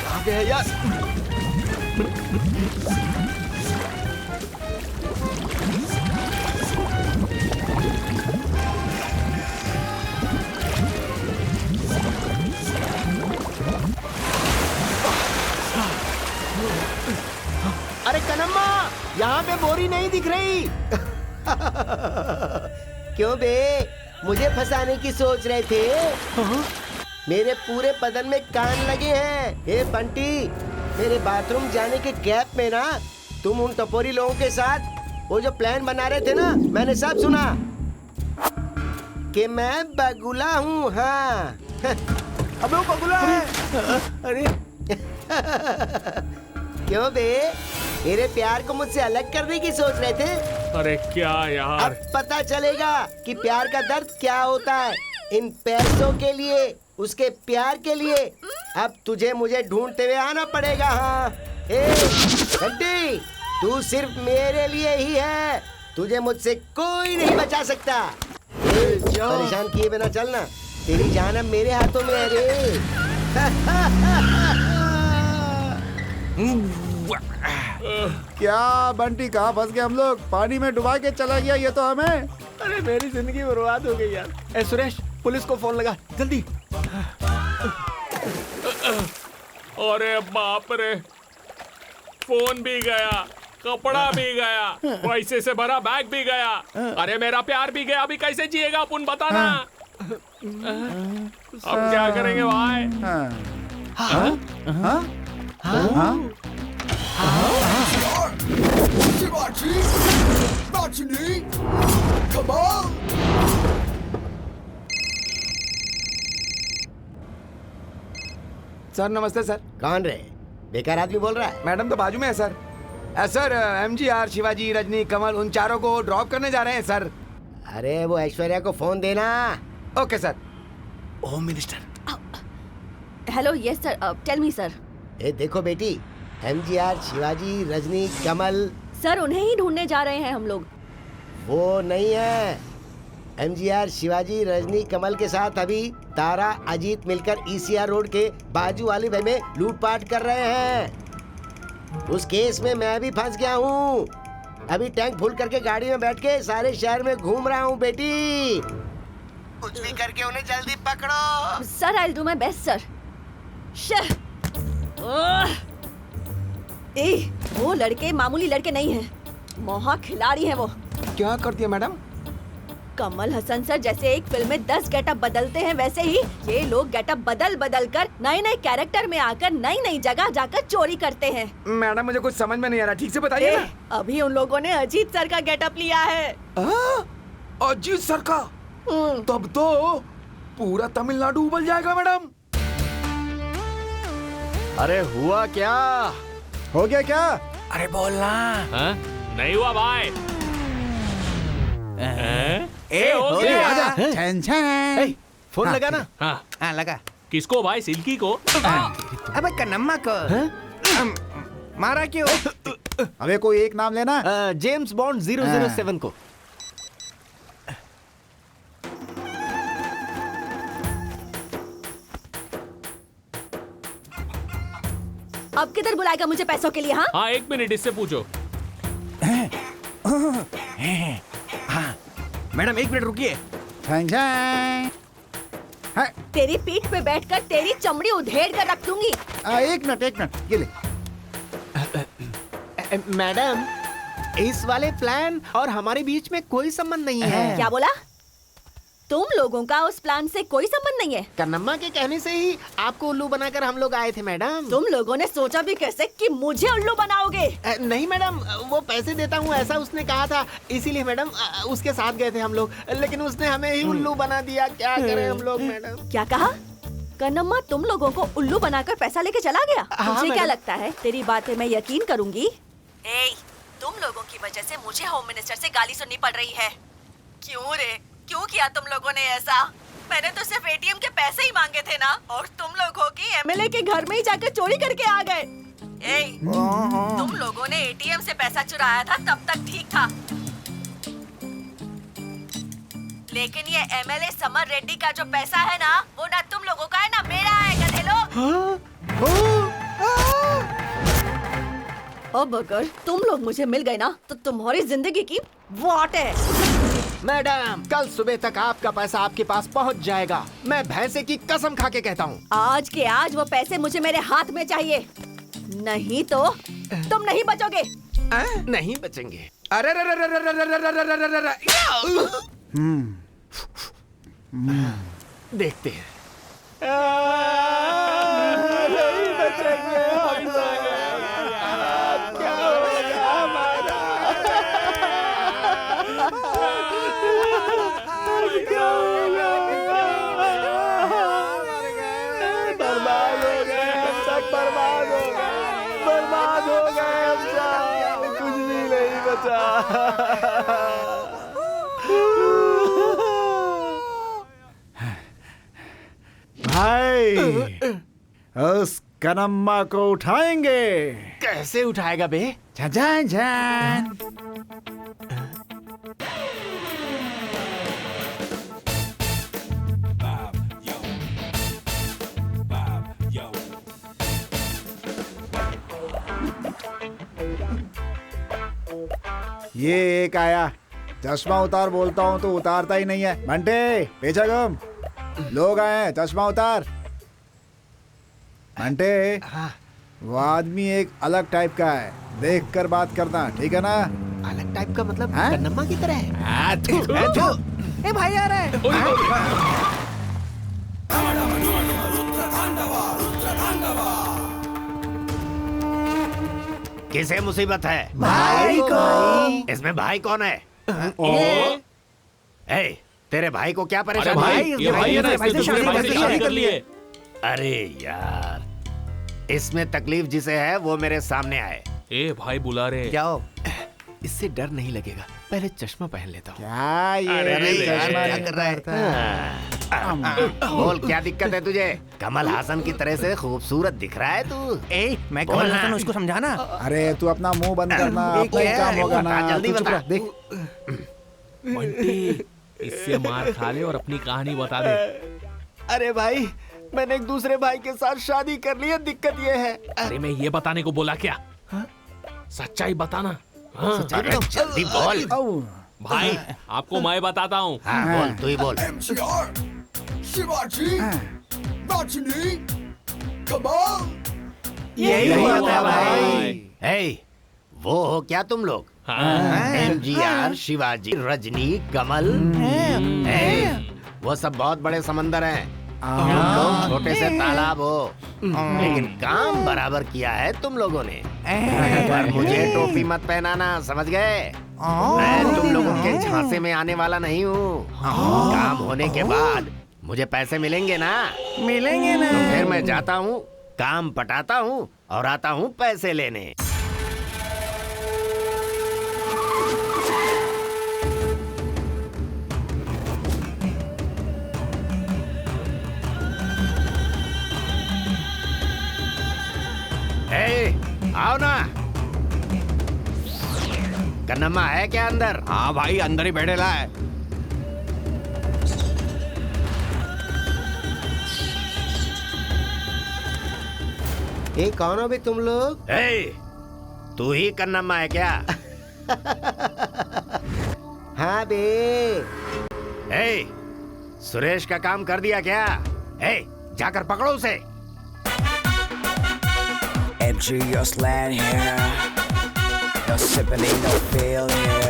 कहाँ गए यार? अरे कनम्मा, यहाँ पे बोरी नहीं दिख रही। क्यों बे, मुझे फंसाने की सोच रहे थे? मेरे पूरे बदन में कान लगे हैं। ए बंटी, मेरे बाथरूम जाने के गैप में ना तुम उन टपोरी लोगों के साथ वो जो प्लान बना रहे थे ना, मैंने सब सुना कि मैं बगुला हूँ। हाँ। अबे वो बगुला है। अरे क्यों बे, मेरे प्यार को मुझसे अलग करने की सोच रहे थे? अरे क्या यार, अब पता चलेगा कि प्यार का दर्द क्या होता है। इन पैसों के लिए, उसके प्यार के लिए अब तुझे मुझे ढूंढते हुए आना पड़ेगा। हाँ ए घंटी, तू सिर्फ मेरे लिए ही है, तुझे मुझसे कोई नहीं बचा सकता। परेशान किए बिना चलना, तेरी जान अब मेरे हाथों में है रे। क्या बंटी, कहाँ फंस गए हम लोग? पानी में डुबा के चला गया ये तो हमें। अरे मेरी जिंदगी बर्बाद हो गई यार। ए सुरेश, पुलिस को फोन लगा जल्दी। अरे बाप रे, फोन भी गया, कपड़ा भी गया, पैसे से भरा बैग भी गया, अरे मेरा प्यार भी गया। अभी कैसे जिएगा अपन, बताना। अब क्या करेंगे भाई? सर नमस्ते सर। कौन रे? बेकार आदमी बोल रहा है। मैडम तो बाजू में है sir. Sir MGR, Shivaji, Rajini, Kamal उन चारों को ड्रॉप करने जा रहे हैं सर। अरे वो ऐश्वर्या को फोन देना। Okay sir. Home minister. Hello, yes sir, tell me sir. ए देखो बेटी, MGR, शिवाजी, रजनी, कमल। सर उन्हें ही ढूंढने जा रहे हैं हम लोग। वो नहीं है। MGR, शिवाजी, रजनी, कमल के साथ अभी तारा, अजीत मिलकर ECR रोड के बाजू वाली भाई में लूटपाट कर रहे हैं। उस केस में मैं भी फंस गया हूँ। अभी टैंक फुल करके गाड़ी में बैठ के सारे शहर में घूम रहा हूँ बेटी। कुछ भी करके उन्हें जल्दी पकड़ो। Sir I will do my best sir. वो लड़के मामूली लड़के नहीं हैं, मोहा खिलाड़ी हैं वो। क्या करती है मैडम? कमल हसन सर जैसे एक फिल्म में 10 गेटअप बदलते हैं, वैसे ही ये लोग गेटअप बदल बदल कर नए नए कैरेक्टर में आकर नई नई जगह जाकर चोरी करते हैं। मैडम मुझे कुछ समझ में नहीं आ रहा, ठीक से बताइए ना। अभी उन लोगों ने अजीत सर का गेटअप लिया है। अजीत सर का? तब तो पूरा तमिलनाडु उबल जाएगा मैडम। अरे हुआ क्या? हो गया क्या? अरे बोलना। हाँ? नहीं हुआ भाई। ए हो गया। आजा। छन छन। फोन लगा ना। हाँ, हाँ लगा। किसको भाई? सिल्की को? अबे कन्नम्मा को मारा क्यों? अबे कोई एक नाम लेना। जेम्स बॉन्ड 007 को। अब किधर बुलाएगा मुझे पैसों के लिए? हाँ हाँ, 1 मिनट, इससे पूछो। हाँ मैडम 1 मिनट रुकिए। छन छन। तेरी पीठ पे बैठकर तेरी चमड़ी उधेड़ कर रख दूंगी। एक मिनट ये ले। मैडम, इस वाले प्लान और हमारे बीच में कोई संबंध नहीं है। क्या बोला? तुम लोगों का उस प्लान से कोई संबंध नहीं है? कन्नम्मा के कहने से ही आपको उल्लू बनाकर हम लोग आए थे मैडम। तुम लोगों ने सोचा भी कैसे कि मुझे उल्लू बनाओगे? नहीं मैडम, वो पैसे देता हूँ ऐसा उसने कहा था, इसीलिए मैडम उसके साथ गए थे हम लोग, लेकिन उसने हमें ही उल्लू बना दिया। क्या करें हम लोग मैडम? क्या कहा? कन्नम्मा तुम लोगों को उल्लू बनाकर पैसा लेके चला गया? मुझे क्या लगता है तेरी बातें मैं यकीन करूंगी? तुम लोगों की वजह से मुझे होम मिनिस्टर से गाली सुननी पड़ रही है। क्यों रे? क्यों किया तुम लोगों ने ऐसा? मैंने तो सिर्फ एटीएम के पैसे ही मांगे थे ना, और तुम लोगों की एमएलए के घर में ही जाकर चोरी करके आ गए। तुम लोगों ने एटीएम से पैसा चुराया था तब तक ठीक था, लेकिन ये एमएलए समर रेड्डी का जो पैसा है ना, वो ना तुम लोगों का है ना मेरा है, गधे लोग। अब अगर तुम लोग मुझे मिल गए ना, तो तुम्हारी जिंदगी की वाट है। मैडम, कल सुबह तक आपका पैसा आपके पास पहुंच जाएगा। मैं भैंसे की कसम खा के कहता हूँ। आज के आज वो पैसे मुझे मेरे हाथ में चाहिए, नहीं तो तुम नहीं बचोगे। नहीं बचेंगे। अरे देखते हैं। नहीं बचेंगे। क्या होगा हमारा? क्या होगा? बर्बाद हो गए हम सब, बर्बाद हो गए, बर्बाद हो गए हम सब, कुछ भी नहीं बचा। भाई, उस कन्नम्मा को उठाएंगे। कैसे उठाएगा बे? झन झन। ये एक आया, चश्मा उतार बोलता हूँ तो उतारता ही नहीं है। बंटे पीछे घूम, लोग आए हैं, चश्मा उतार। बंटे, वो आदमी एक अलग टाइप का है, देख कर बात करना, ठीक है ना? अलग टाइप का मतलब हाँ? कन्नम्मा की तरह है? ए भाई आ रहा है। किसे मुसीबत है? भाई को। इसमें भाई कौन है? ए, तेरे भाई को क्या अरे परेशानी भाई, है? ये भाई है ना, इसने दूसरे भाई से शादी कर ली है। अरे यार, इसमें तकलीफ जिसे है वो मेरे सामने आए। ए भाई बुला रहे। जाओ। इससे डर नहीं लगेगा, पहले चश्मा पहन लेता हूँ। क्या ये चश्मा क्या कर रहा है? बोल, क्या दिक्कत है तुझे? कमल हासन की तरह से खूबसूरत दिख रहा है तू। मैं कमल हासन, उसको समझाना। अरे तू अपना मुंह बंद करना, अपना ही काम होगा ना। जल्दी तू चुप बता। रह, देख। बंटी, इससे मार खा ले और अपनी कहानी बता दे। अरे भाई, मैंने एक दूसरे भाई के साथ शादी कर ली है, दिक्कत ये है। अरे मैं ये बताने को बोला क्या? सच्चाई बताना। अरे जल्दी बोल। भाई, आपको मैं बताता हूँ। हाँ, बोल, तू ही बोल। शिवाजी, रजनी, कमल। यही बात है भाई। हे, वो हो क्या तुम लोग? एमजीआर, शिवाजी, रजनी, कमल। वो सब बहुत बड़े समंदर हैं। तुम लोग छोटे से तालाब हो, लेकिन काम बराबर किया है तुम लोगों ने। पर मुझे टोपी मत पहनाना, समझ गए? मैं तुम लोगों के झांसे में आने वाला नहीं हूँ। काम होने के बाद मुझे पैसे मिलेंगे ना? मिलेंगे ना। तो फिर मैं जाता हूँ, काम पटाता हूँ और आता हूँ पैसे लेने। आओ ना। कन्नम्मा है क्या अंदर? हाँ भाई, अंदर ही बैठेला है। ए, कौन हो बे तुम लोग? तू ही कन्नम्मा है क्या? हाँ बे। सुरेश का काम कर दिया क्या? जाकर पकड़ो उसे। MG, your slant here. No sipping, ain't no feel here.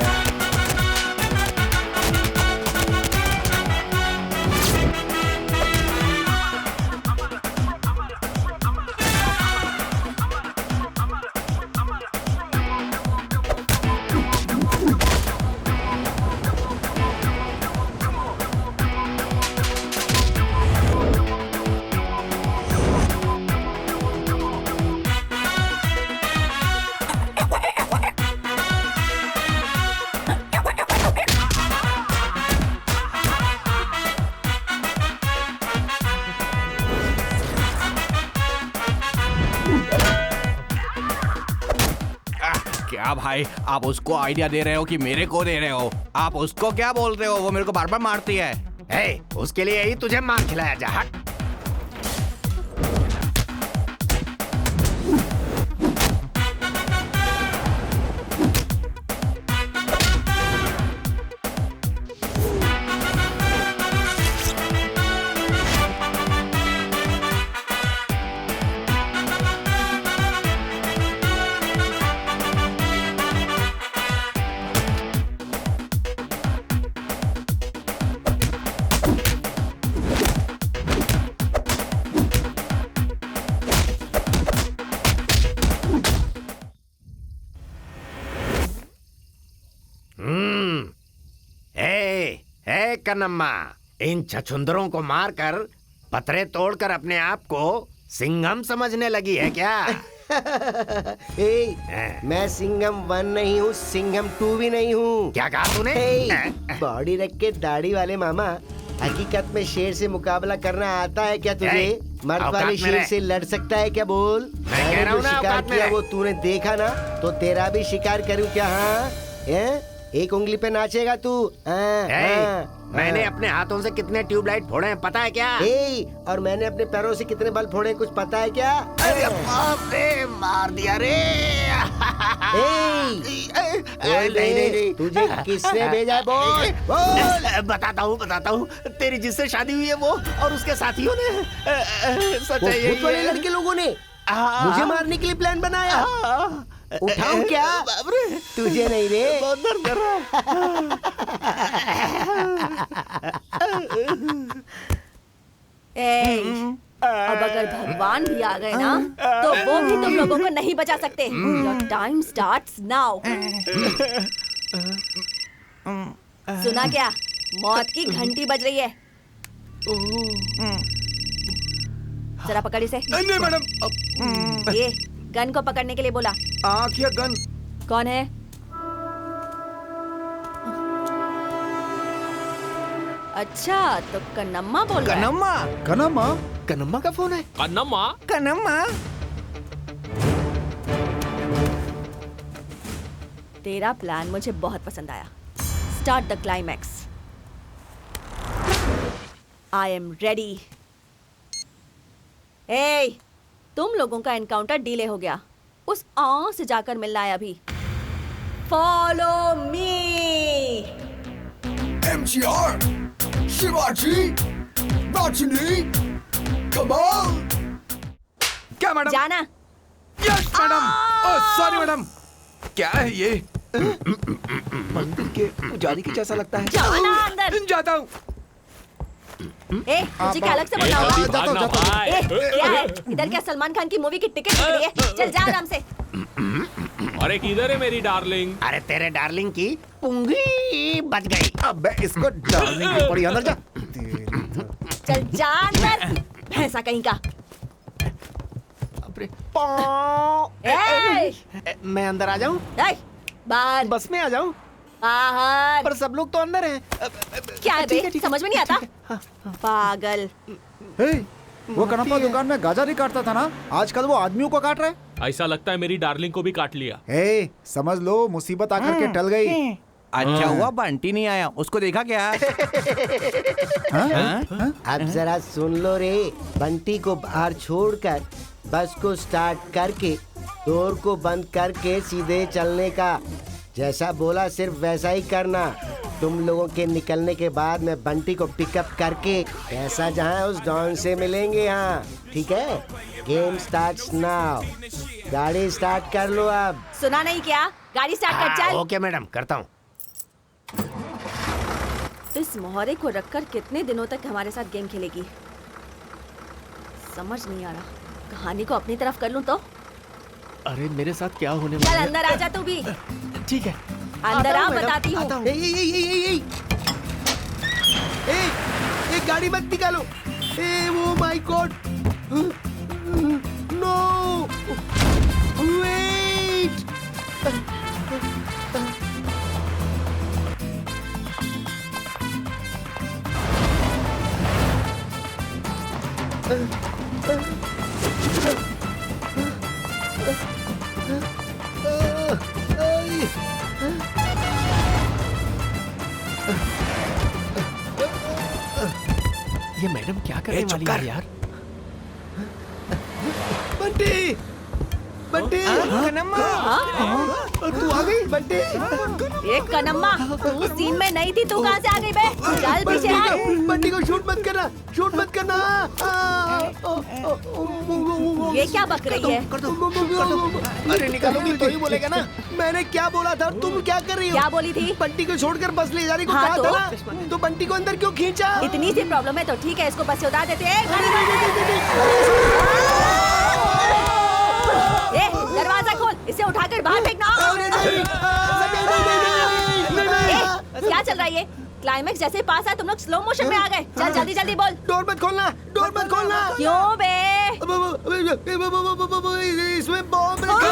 क्या भाई, आप उसको आइडिया दे रहे हो कि मेरे को दे रहे हो? आप उसको क्या बोल रहे हो? वो मेरे को बार बार मारती है। उसके लिए ही तुझे मार खिलाया जा। हट। कन्नम्मा, इन छछुंदरों को मारकर पत्थरे तोड़कर अपने आप को सिंघम समझने लगी है क्या? मैं सिंघम 1 नहीं हूँ, सिंघम 2 भी नहीं हूँ। क्या कहा तूने? बॉडी रख के दाढ़ी वाले मामा, हकीकत में शेर से मुकाबला करना आता है क्या तुझे? मर्द वाले शेर से लड़ सकता है क्या? बोल। मैंने जो शिकार किया वो तूने देखा ना, तो तेरा भी शिकार करूँ क्या? हाँ, एक उंगली पे नाचेगा तू? मैंने अपने हाथों से कितने ट्यूबलाइट फोड़े हैं पता है क्या? और मैंने अपने पैरों से कितने बल्ब फोड़े कुछ पता है क्या? अरे बाप रे, मार दिया रे। नहीं, तुझे किसने भेजा है? बोल बोल। बताता हूँ। तेरी जिससे शादी हुई है वो और उसके साथियों ने सच्चाई बहुत बड़े लड़के लोगों ने मुझे मारने के लिए प्लान बनाया। उठाऊं क्या? तुझे नहीं रे। बहुत दर्द कर रहा अब अगर भगवान भी आ गए ना, तो वो भी तुम लोगों को नहीं बचा सकते। Your time starts now. सुना क्या? मौत की घंटी बज रही है। जरा पकड़ इसे। नहीं मैडम। ये गन को पकड़ने के लिए बोला। आँख या गन? कौन है? अच्छा, तो कन्नम्मा बोल रहा है। कन्नम्मा? कन्नम्मा? कन्नम्मा का फोन है? कन्नम्मा? कन्नम्मा? तेरा प्लान मुझे बहुत पसंद आया। Start the climax. I am ready. तुम लोगों का एनकाउंटर डिले हो गया। उस आं से जाकर मिलना है अभी। Follow me. MGR, शिवाजी, राजनी, कमाल। क्या मैडम? जाना। Yes madam. Sorry madam. क्या है ये? मंदिर के पुजारी के जैसा लगता है। जाना अंदर। जाता हूँ। मुझे क्या अलग से बोलना होगा? क्या है? इधर क्या सलमान खान की मूवी की टिकट बिक रही है? चल जा आराम से। अरे किधर है मेरी डार्लिंग? अरे तेरे डार्लिंग की पुंगी बच गई। अब इसको डार्लिंग की पड़ी। अंदर जा। चल जा अंदर, भैंसा कहीं का। मैं अंदर आ जाऊं? बाहर। बस में आ जाऊं? बाहर। पर सब लोग तो अंदर हैं। क्या है बे? समझ में नहीं आता? पागल। वो कन्नप्पा दुकान में गाजर ही काटता था ना, आजकल वो आदमियों को काट रहा है। ऐसा लगता है मेरी डार्लिंग को भी काट लिया। समझ लो मुसीबत आकर के टल गई। अच्छा हुआ बंटी नहीं आया, उसको देखा क्या? अब जरा सुन लो रे। बंटी को बाहर छोड़कर बस को स्टार्ट करके डोर को बंद करके सीधे चलने का। जैसा बोला सिर्फ वैसा ही करना। तुम लोगों के निकलने के बाद मैं बंटी को पिकअप करके पैसा जहाँ उस डॉन से मिलेंगे यहाँ, ठीक है? Game starts now. गाड़ी स्टार्ट कर लो अब। सुना नहीं क्या? गाड़ी स्टार्ट कर चल। ओके मैडम, करता हूँ। इस मोहरे को रखकर कितने दिनों तक हमारे साथ गेम खेलेगी, समझ नहीं आ रहा। कहानी को अपनी तरफ कर लूं तो? अरे मेरे साथ क्या होने चल वाला है? अंदर आ जा तू भी। ठीक है। अंदर आ, बताती हूँ। एक गाड़ी मत निकालो। Oh my God, no wait. ये मैडम क्या करने वाली है यार? बंटी, बंटी, कनम्मा, तू आ गई बंटी? एक कनम्मा, तू सीन में नहीं थी, तू कहाँ से आ गई बे? चल पीछे हट। बंटी को शूट मत करना, शूट मत करना। ये क्या बक रही है? अरे निकालोगी तो ही बोलेगा ना। मैंने क्या बोला था, तुम क्या कर रही हो? क्या बोली थी? बंटी को छोड़कर बस ले जाने को हाँ, कहा तो? था ना, तो बंटी को अंदर क्यों खींचा? इतनी सी प्रॉब्लम है तो ठीक है, इसको बस से उतार देते हैं। दरवाजा खोल, इसे उठाकर बाहर फेंकना। क्या चल रहा है ये? क्लाइमेक्स जैसे पास है, तुम लोग स्लो मोशन में आ गए। चल जल्दी जल्दी बोल। डोर मत खोलना, डोर मत खोलना। क्यों बे? इसमें बॉम्ब रखा है।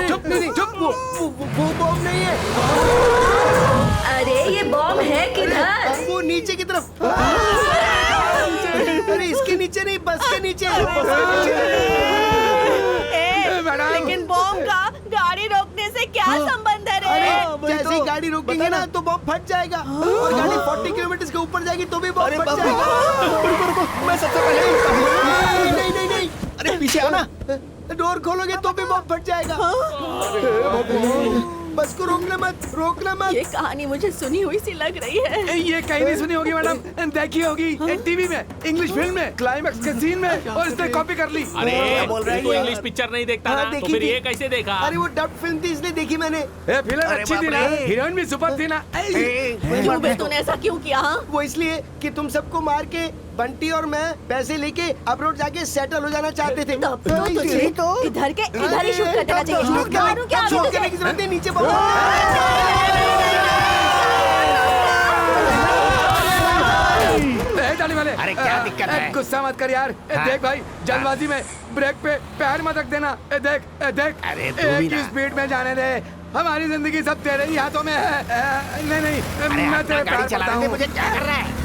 चुप नहीं, चुप। वो बॉम्ब नहीं है। अरे ये बॉम्ब है किधर? वो नीचे की तरफ। अरे इसके नीचे नहीं, बस के नीचे। लेकिन बॉम्ब का गाड़ी रोकने से क्या संबंध है रे? अरे जैसे ही गाड़ी रोकेंगे ना तो बॉम्ब फट जाएगा, और गाड़ी 40 किलोमीटर के ऊपर जाएगी तो भी बॉम्ब फट जाएगा। मैं सबसे पहले नहीं नहीं नहीं, अरे पीछे आना। डोर खोलोगे तो भी बॉम्ब फट जाएगा। बस को रोकना मत, रोकना मत। ये कहानी मुझे सुनी हुई सी लग रही है। ये कहीं नहीं सुनी होगी मैडम, देखी होगी टीवी में, इंग्लिश फिल्म में, क्लाइमेक्स के सीन में, और इसने कॉपी कर ली। अरे तू इंग्लिश पिक्चर नहीं देखता ना, तो फिर ये कैसे देखा? अरे वो डब फिल्म थी इसलिए देखी मैंने। फिल्म अच्छी थी ना, हीरोइन भी सुपर थी ना। क्यों बे तूने ऐसा क्यों किया? वो इसलिए कि तुम सबको मार के बंटी और मैं पैसे लेके अब्रोड जाके सेटल हो जाना चाहते थे। तब तो तुझे इधर ही शूट कर देना चाहिए। शूट करूं क्या? शूट करने की जरूरत नहीं, नीचे जाने वाले। अरे क्या दिक्कत है? गुस्सा मत कर यार। देख भाई, जल्दबाजी में ब्रेक पे पैर मत रख देना। देख देख, अरे तू भी एक ही ना। स्पीड में जाने दे। हमारी जिंदगी सब तेरे ही हाथों में है। नहीं नहीं, मैं तेरे गाड़ी चला रहे थे, मुझे क्या कर रहा है?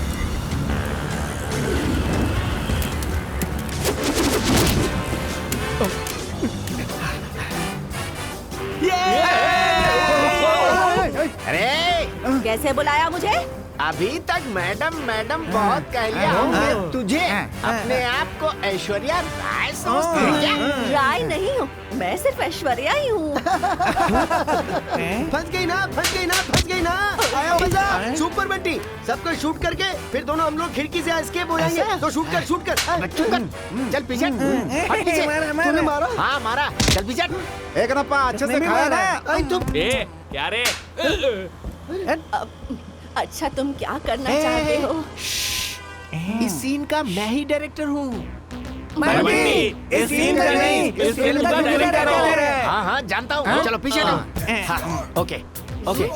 अरे कैसे बुलाया मुझे? अभी तक मैडम मैडम बहुत कह लिया हमने तुझे। अपने आप को ऐश्वर्या राय समझती है क्या? राय नहीं हूँ मैं, सिर्फ ऐश्वर्या ही हूँ। फंस गई ना, फंस गई ना, फंस गई ना। आया मजा। सुपर बंटी, सबको शूट करके फिर दोनों हम लोग खिड़की से एस्केप हो जाएंगे। तो शूट कर, शूट कर। चल पीछे, हट पीछे। तूने मारा? हाँ मारा, चल पीछे। एक नप्पा अच्छे से खाया ना। तुम ए क्या रे? अच्छा तुम क्या करना चाहते हो? इस सीन का मैं ही डायरेक्टर हूँ। इस सीन का नहीं, इस फिल्म का डायरेक्टर है। हाँ हाँ जानता हूँ। चलो पीछे ना। हाँ ओके ओके,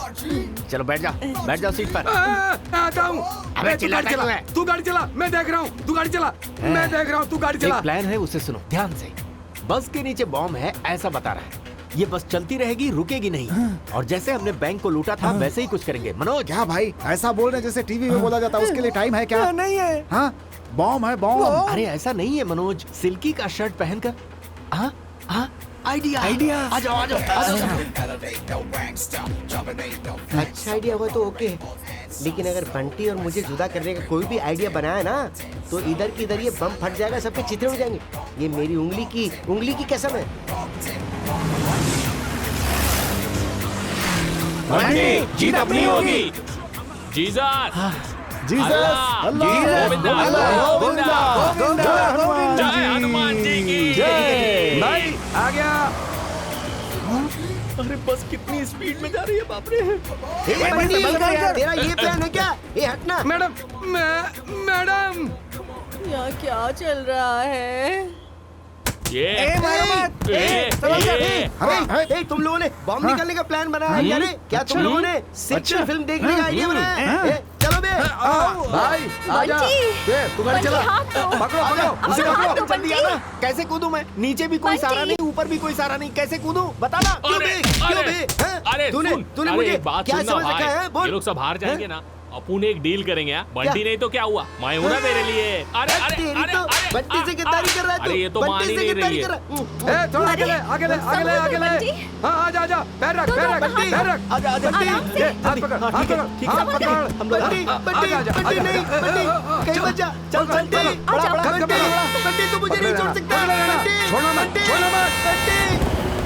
चलो बैठ जाओ सीट पर। आता हूँ। अबे तू गाड़ी चला, तू गाड़ी चला, मैं देख रहा हूँ। तू गाड़ी चला, मैं देख रहा हूँ। तू गाड़ी चला। एक प्लान है, उसे सुनो ध्यान से। बस के नीचे बॉम्ब है ऐसा बता रहा है। ये बस चलती रहेगी, रुकेगी नहीं। और जैसे हमने बैंक को लूटा था वैसे ही कुछ करेंगे। मनोज क्या भाई ऐसा बोल रहे जैसे टीवी में बोला जाता है, उसके लिए टाइम है क्या? नहीं है। हाँ बॉम्ब है, बॉम्ब। अरे ऐसा नहीं है मनोज, सिल्की का शर्ट पहनकर। हाँ हाँ, आइडिया आ जाओ। अच्छा आइडिया हुआ तो ओके, लेकिन अगर बंटी और मुझे जुदा करने का कोई भी आइडिया बनाया ना तो इधर की इधर ये बम फट जाएगा, सबके चित्रे उड़ जाएंगे। ये मेरी उंगली की कसम है। बंटी जीत अपनी होगी। जीसस जय हनुमान जी की भाई आ गया। अरे बस कितनी स्पीड में जा रही है, बाप रे। तेरा ये प्लान है क्या? ये हटना। मैडम मैडम यहाँ क्या चल रहा है? तुम लोगों ने बॉम्ब निकालने का प्लान बनाया है क्या? क्या तुम लोगों ने सेक्शन फिल्म देखने का आइडिया बनाया है? चलो बे भाई आजा। तू गाड़ी चला, पकड़ो उसे पकड़ो। जल्दी आना। कैसे कूदूं मैं? नीचे भी कोई सहारा नहीं, ऊपर भी कोई सहारा नहीं, कैसे कूदूं बताना। क्यों बे? तूने मुझे क्या समझ रखा है? ये लोग सब हार जाएंगे ना, अपन एक डील करेंगे। बंटी नहीं तो क्या हुआ, मैं हूं ना तेरे लिए। अरे अरे अरे बंटी से गद्दारी कर रहा है तू। अरे ये तो मान ही नहीं रही है। थोड़ा आगे ले। हाँ आजा पैर रख। आजा हाथ पकड़। बंटी नहीं, कहीं मत जा। चल बंटी तू मुझे नहीं छोड़ सकता।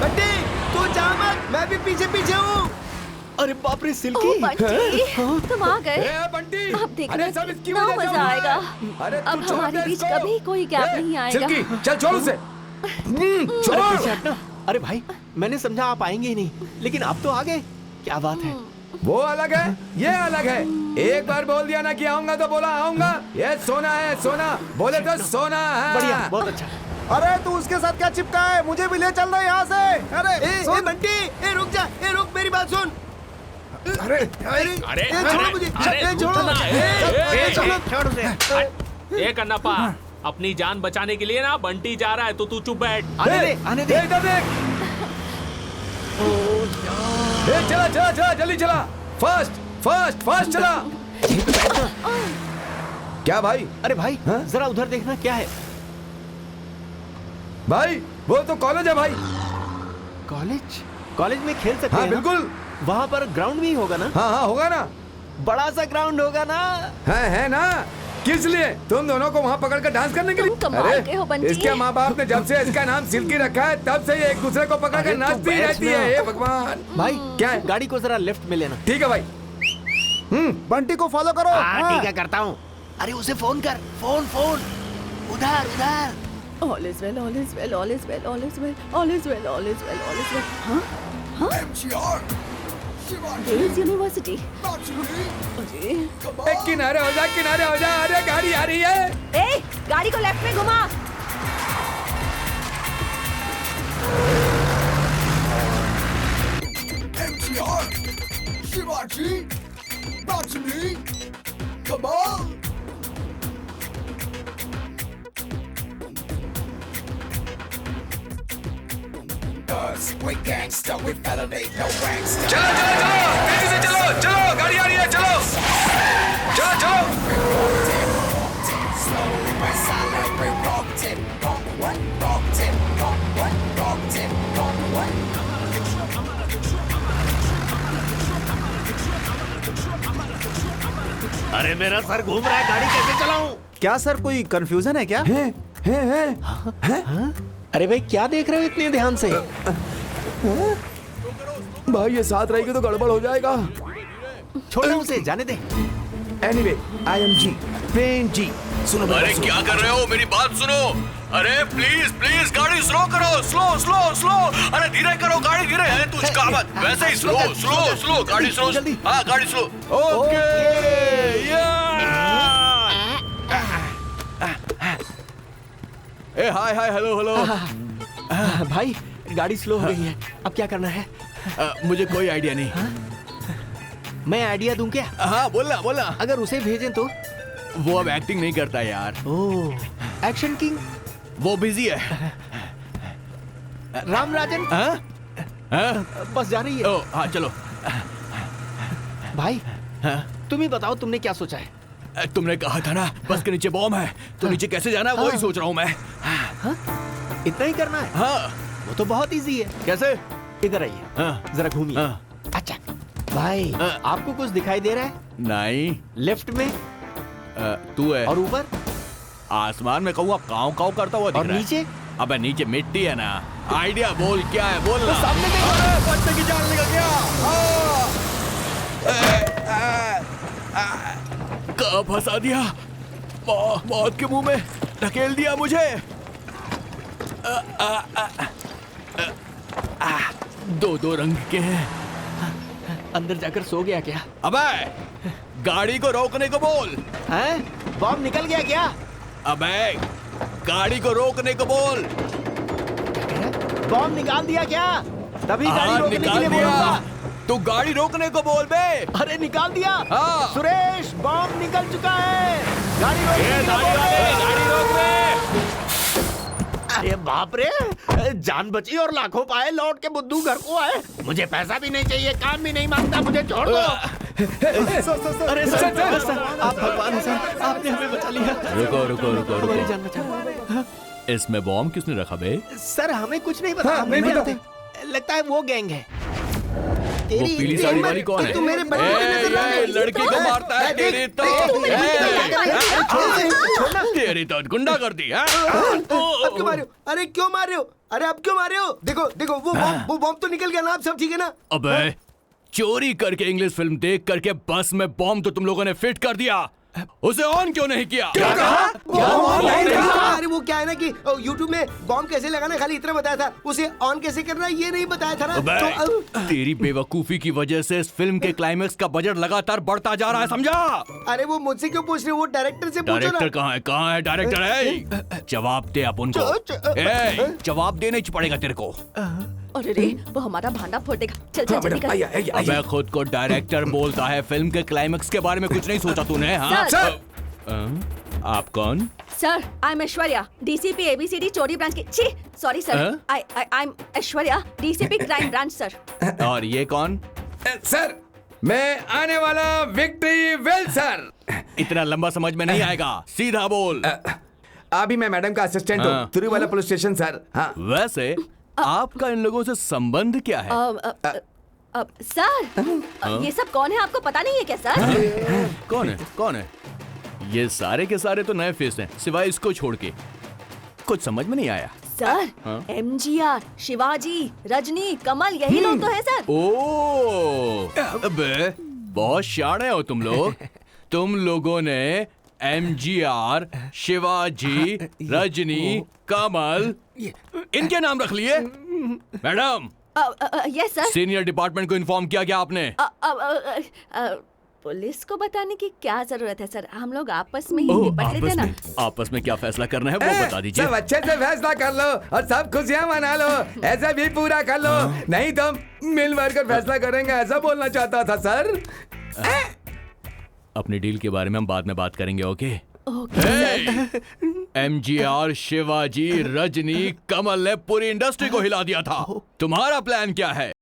बंटी तू जा मत, मैं भी पीछे हूँ। अरे बाप रे सिल्की, तुम आ गए। बंटी अब देखना कितना मजा आएगा। अब हमारे बीच कभी कोई गैप नहीं आएगा। चल छोड़ उसे। अरे भाई मैंने समझा आप आएंगे ही नहीं, लेकिन आप तो आ गए, क्या बात है। वो अलग है, ये अलग है। एक बार बोल दिया ना कि आऊंगा तो बोला आऊंगा। ये सोना है, सोना बोले तो सोना है। बढ़िया, बहुत अच्छा। अरे तू उसके साथ क्या चिपका है? मुझे भी ले चल रहा है यहाँ से। अरे बंटी रुक जा, रुक मेरी बात सुन। अरे छोड़ो मुझे, छोड़ो। एक अन्नप्पा, अपनी जान बचाने के लिए ना बंटी जा रहा है, तो तू चुप बैठ। आने दे। चला जल्दी चला। फास्ट चला। क्या भाई? अरे भाई जरा उधर देखना, क्या है? भाई वो तो कॉलेज है भाई। कॉलेज में खेल सकते हैं? बिल्कुल। वहाँ पर ग्राउंड भी होगा ना? हाँ होगा ना, बड़ा सा ग्राउंड होगा ना? है ना। किस लिए? तुम दोनों को वहाँ पकड़ कर डांस करने के लिए? कमाल के हो बंटी। इसके माँ बाप ने जब से इसका नाम सिल्की रखा है, तब से ये एक दूसरे को पकड़ कर नाचती रहती है। हे भगवान। भाई क्या है? गाड़ी को जरा लेफ्ट में लेना। ठीक है भाई। बंटी को फॉलो करो। ठीक है, करता हूँ। अरे उसे फोन कर, फोन उधर। All is well, all is well, all is well, all is well, all is well, all is well, all is well. हाँ? Girls University. अरे किनारे हो जा। अरे गाड़ी आ रही है। गाड़ी को लेफ्ट में घुमा। MTR, Shivaji, Rajini, Kamal. We gangsta, we felony, no gangsta. चलो तेजी से चलो गाड़ी आ रही है। चलो Slowly but silent, we rocked it. Rocked it. अरे मेरा सर घूम रहा है, गाड़ी कैसे चलाऊं? क्या सर, कोई कंफ्यूजन है क्या? है? अरे भाई क्या देख रहे हो इतने ध्यान से? भाई ये साथ रहेगी तो गड़बड़ हो जाएगा। छोड़ो उसे, जाने दे। Anyway, I am G, Prem ji. सुनो अरे क्या कर रहे हो, मेरी बात सुनो। अरे प्लीज गाड़ी स्लो करो, स्लो। अरे धीरे करो, गाड़ी धीरे है, तू उसका मत। वैसे ही स्लो गाड़ी स्लो। हाँ गाड़ी स्लो। ओके। Hi hello. भाई गाड़ी स्लो हो गई है, अब क्या करना है? मुझे कोई आइडिया नहीं। मैं आइडिया दूं क्या? हाँ बोलना। अगर उसे भेजें तो? वो अब एक्टिंग नहीं करता यार। ओह, एक्शन किंग। वो बिजी है। राम राजन। बस जा रही है। हाँ चलो। भाई तुम ही बताओ, तुमने क्या सोचा है? तुमने कहा था ना बस के नीचे बॉम्ब है, तो नीचे कैसे जाना है वही सोच रहा हूँ मैं। इतना ही करना है? हाँ वो तो बहुत इजी है। कैसे? इधर आइए, जरा घूमिए। अच्छा भाई आपको कुछ दिखाई दे रहा है? नहीं। लेफ्ट में तू है। और ऊपर? आसमान में कहूँ काऊ करता हुआ दिख रहा है। और नीचे? अबे नीचे मिट्टी है ना। आइडिया बोल, क्या है बोल ना। सामने देखो। बच्चे की जान निकल गया। कहाँ फंसा दिया? मौत के मुंह में धकेल दिया मुझे। दो रंग के हैं। अंदर जाकर सो गया क्या? अबे गाड़ी को रोकने को बोल। हैं? बॉम्ब निकल गया क्या? अबे गाड़ी को रोकने को बोल। बॉम्ब निकाल दिया क्या? तभी गाड़ी रोकने के निकाल लिए दिया। बोलूंगा। तू गाड़ी रोकने को बोल बे। अरे निकाल दिया। हाँ। सुरेश बॉम्ब निकल चुका है। गाड़ी रोक ए, गाड़ी वाले, गाड़ी रोक दे। अरे बाप रे, जान बची और लाखों पाए, लौट के बुद्धू घर को आए। मुझे पैसा भी नहीं चाहिए, काम भी नहीं मांगता, मुझे छोड़ दो। अरे सर, आप भगवान हैं सर, आपने हमें बचा लिया। रुको। हमारी जान बचा। इसमें बॉम्ब किसने रखा बे? सर हमें कुछ नहीं पता। नहीं पता। लगता है वो गैंग है। वो पीली साड़ी वाली कौन है? तू मेरे बड़े ए, लड़की को मारता है तेरी तो। तेरी तो गुंडा कर दी है। अब क्यों मारे हो? अरे क्यों मार रहे हो? अरे अब क्यों मार रहे हो? देखो वो बॉम्ब तो निकल गया ना, अब सब ठीक है ना? अबे चोरी करके इंग्लिश फिल्म देख करके बस में बॉम्ब तो तुम लोगों ने फिट कर दिया, उसे ऑन क्यों नहीं किया? अरे वो क्या है ना कि YouTube में बॉम्ब कैसे लगाना खाली इतना बताया था, उसे ऑन कैसे करना ये नहीं बताया था ना। अबे तेरी बेवकूफी की वजह से इस फिल्म के क्लाइमेक्स का बजट लगातार बढ़ता जा रहा है, समझा? अरे वो मुझसे क्यों पूछ रहे हो? वो डायरेक्टर से पूछो ना। डायरेक्टर कहाँ है डायरेक्टर है? जवाब दे आप उनको। जवाब देना ही पड़ेगा तेरे को। अरे रे, वो हमारा भांडा फोड़ देगा। चल जल्दी कर। अबे खुद को डायरेक्टर बोलता है, फिल्म के क्लाइमेक्स के बारे में कुछ नहीं सोचा तूने? हाँ आप कौन? Sir I am Aishwarya, DCP A B C D चोरी ब्रांच की। Sorry sir, I am Aishwarya, DCP crime branch sir. और ये कौन? सर मैं आने वाला विक्ट्री वेल सर। इतना लंबा समझ में नहीं आएगा, सीधा बोल। अभी मैं मैडम का असिस्टेंट हूँ, तिरुवाला पुलिस स्टेशन सर। हाँ। वैसे आपका इन लोगों से संबंध क्या है? सर ये सब कौन है, आपको पता नहीं है क्या सर? कौन है? ये सारे के सारे तो नए फेस हैं, सिवाय इसको छोड़ के। कुछ समझ में नहीं आया सर। एमजीआर, शिवाजी, रजनी, कमल, यही लोग तो है सर। ओ अबे बहुत शाणे हो तुम लोग। तुम लोगों ने एमजीआर, शिवाजी, रजनी, कमल इनके नाम रख लिए? Madam yes sir. Senior department को इन्फॉर्म किया क्या आपने? पुलिस को बताने की क्या जरूरत है सर, हम लोग आपस में ही निपट लेते ना। आपस में क्या फैसला करना है वो बता दीजिए। सब अच्छे से फैसला कर लो और सब खुशियां मना लो, ऐसा भी पूरा कर लो, नहीं तो मिल भर कर फैसला करेंगे, ऐसा बोलना चाहता था सर। अपनी डील के बारे में हम बाद में बात करेंगे, ओके? ओके। एमजीआर, शिवाजी, रजनी, कमल ने पूरी इंडस्ट्री को हिला दिया था। तुम्हारा प्लान क्या है?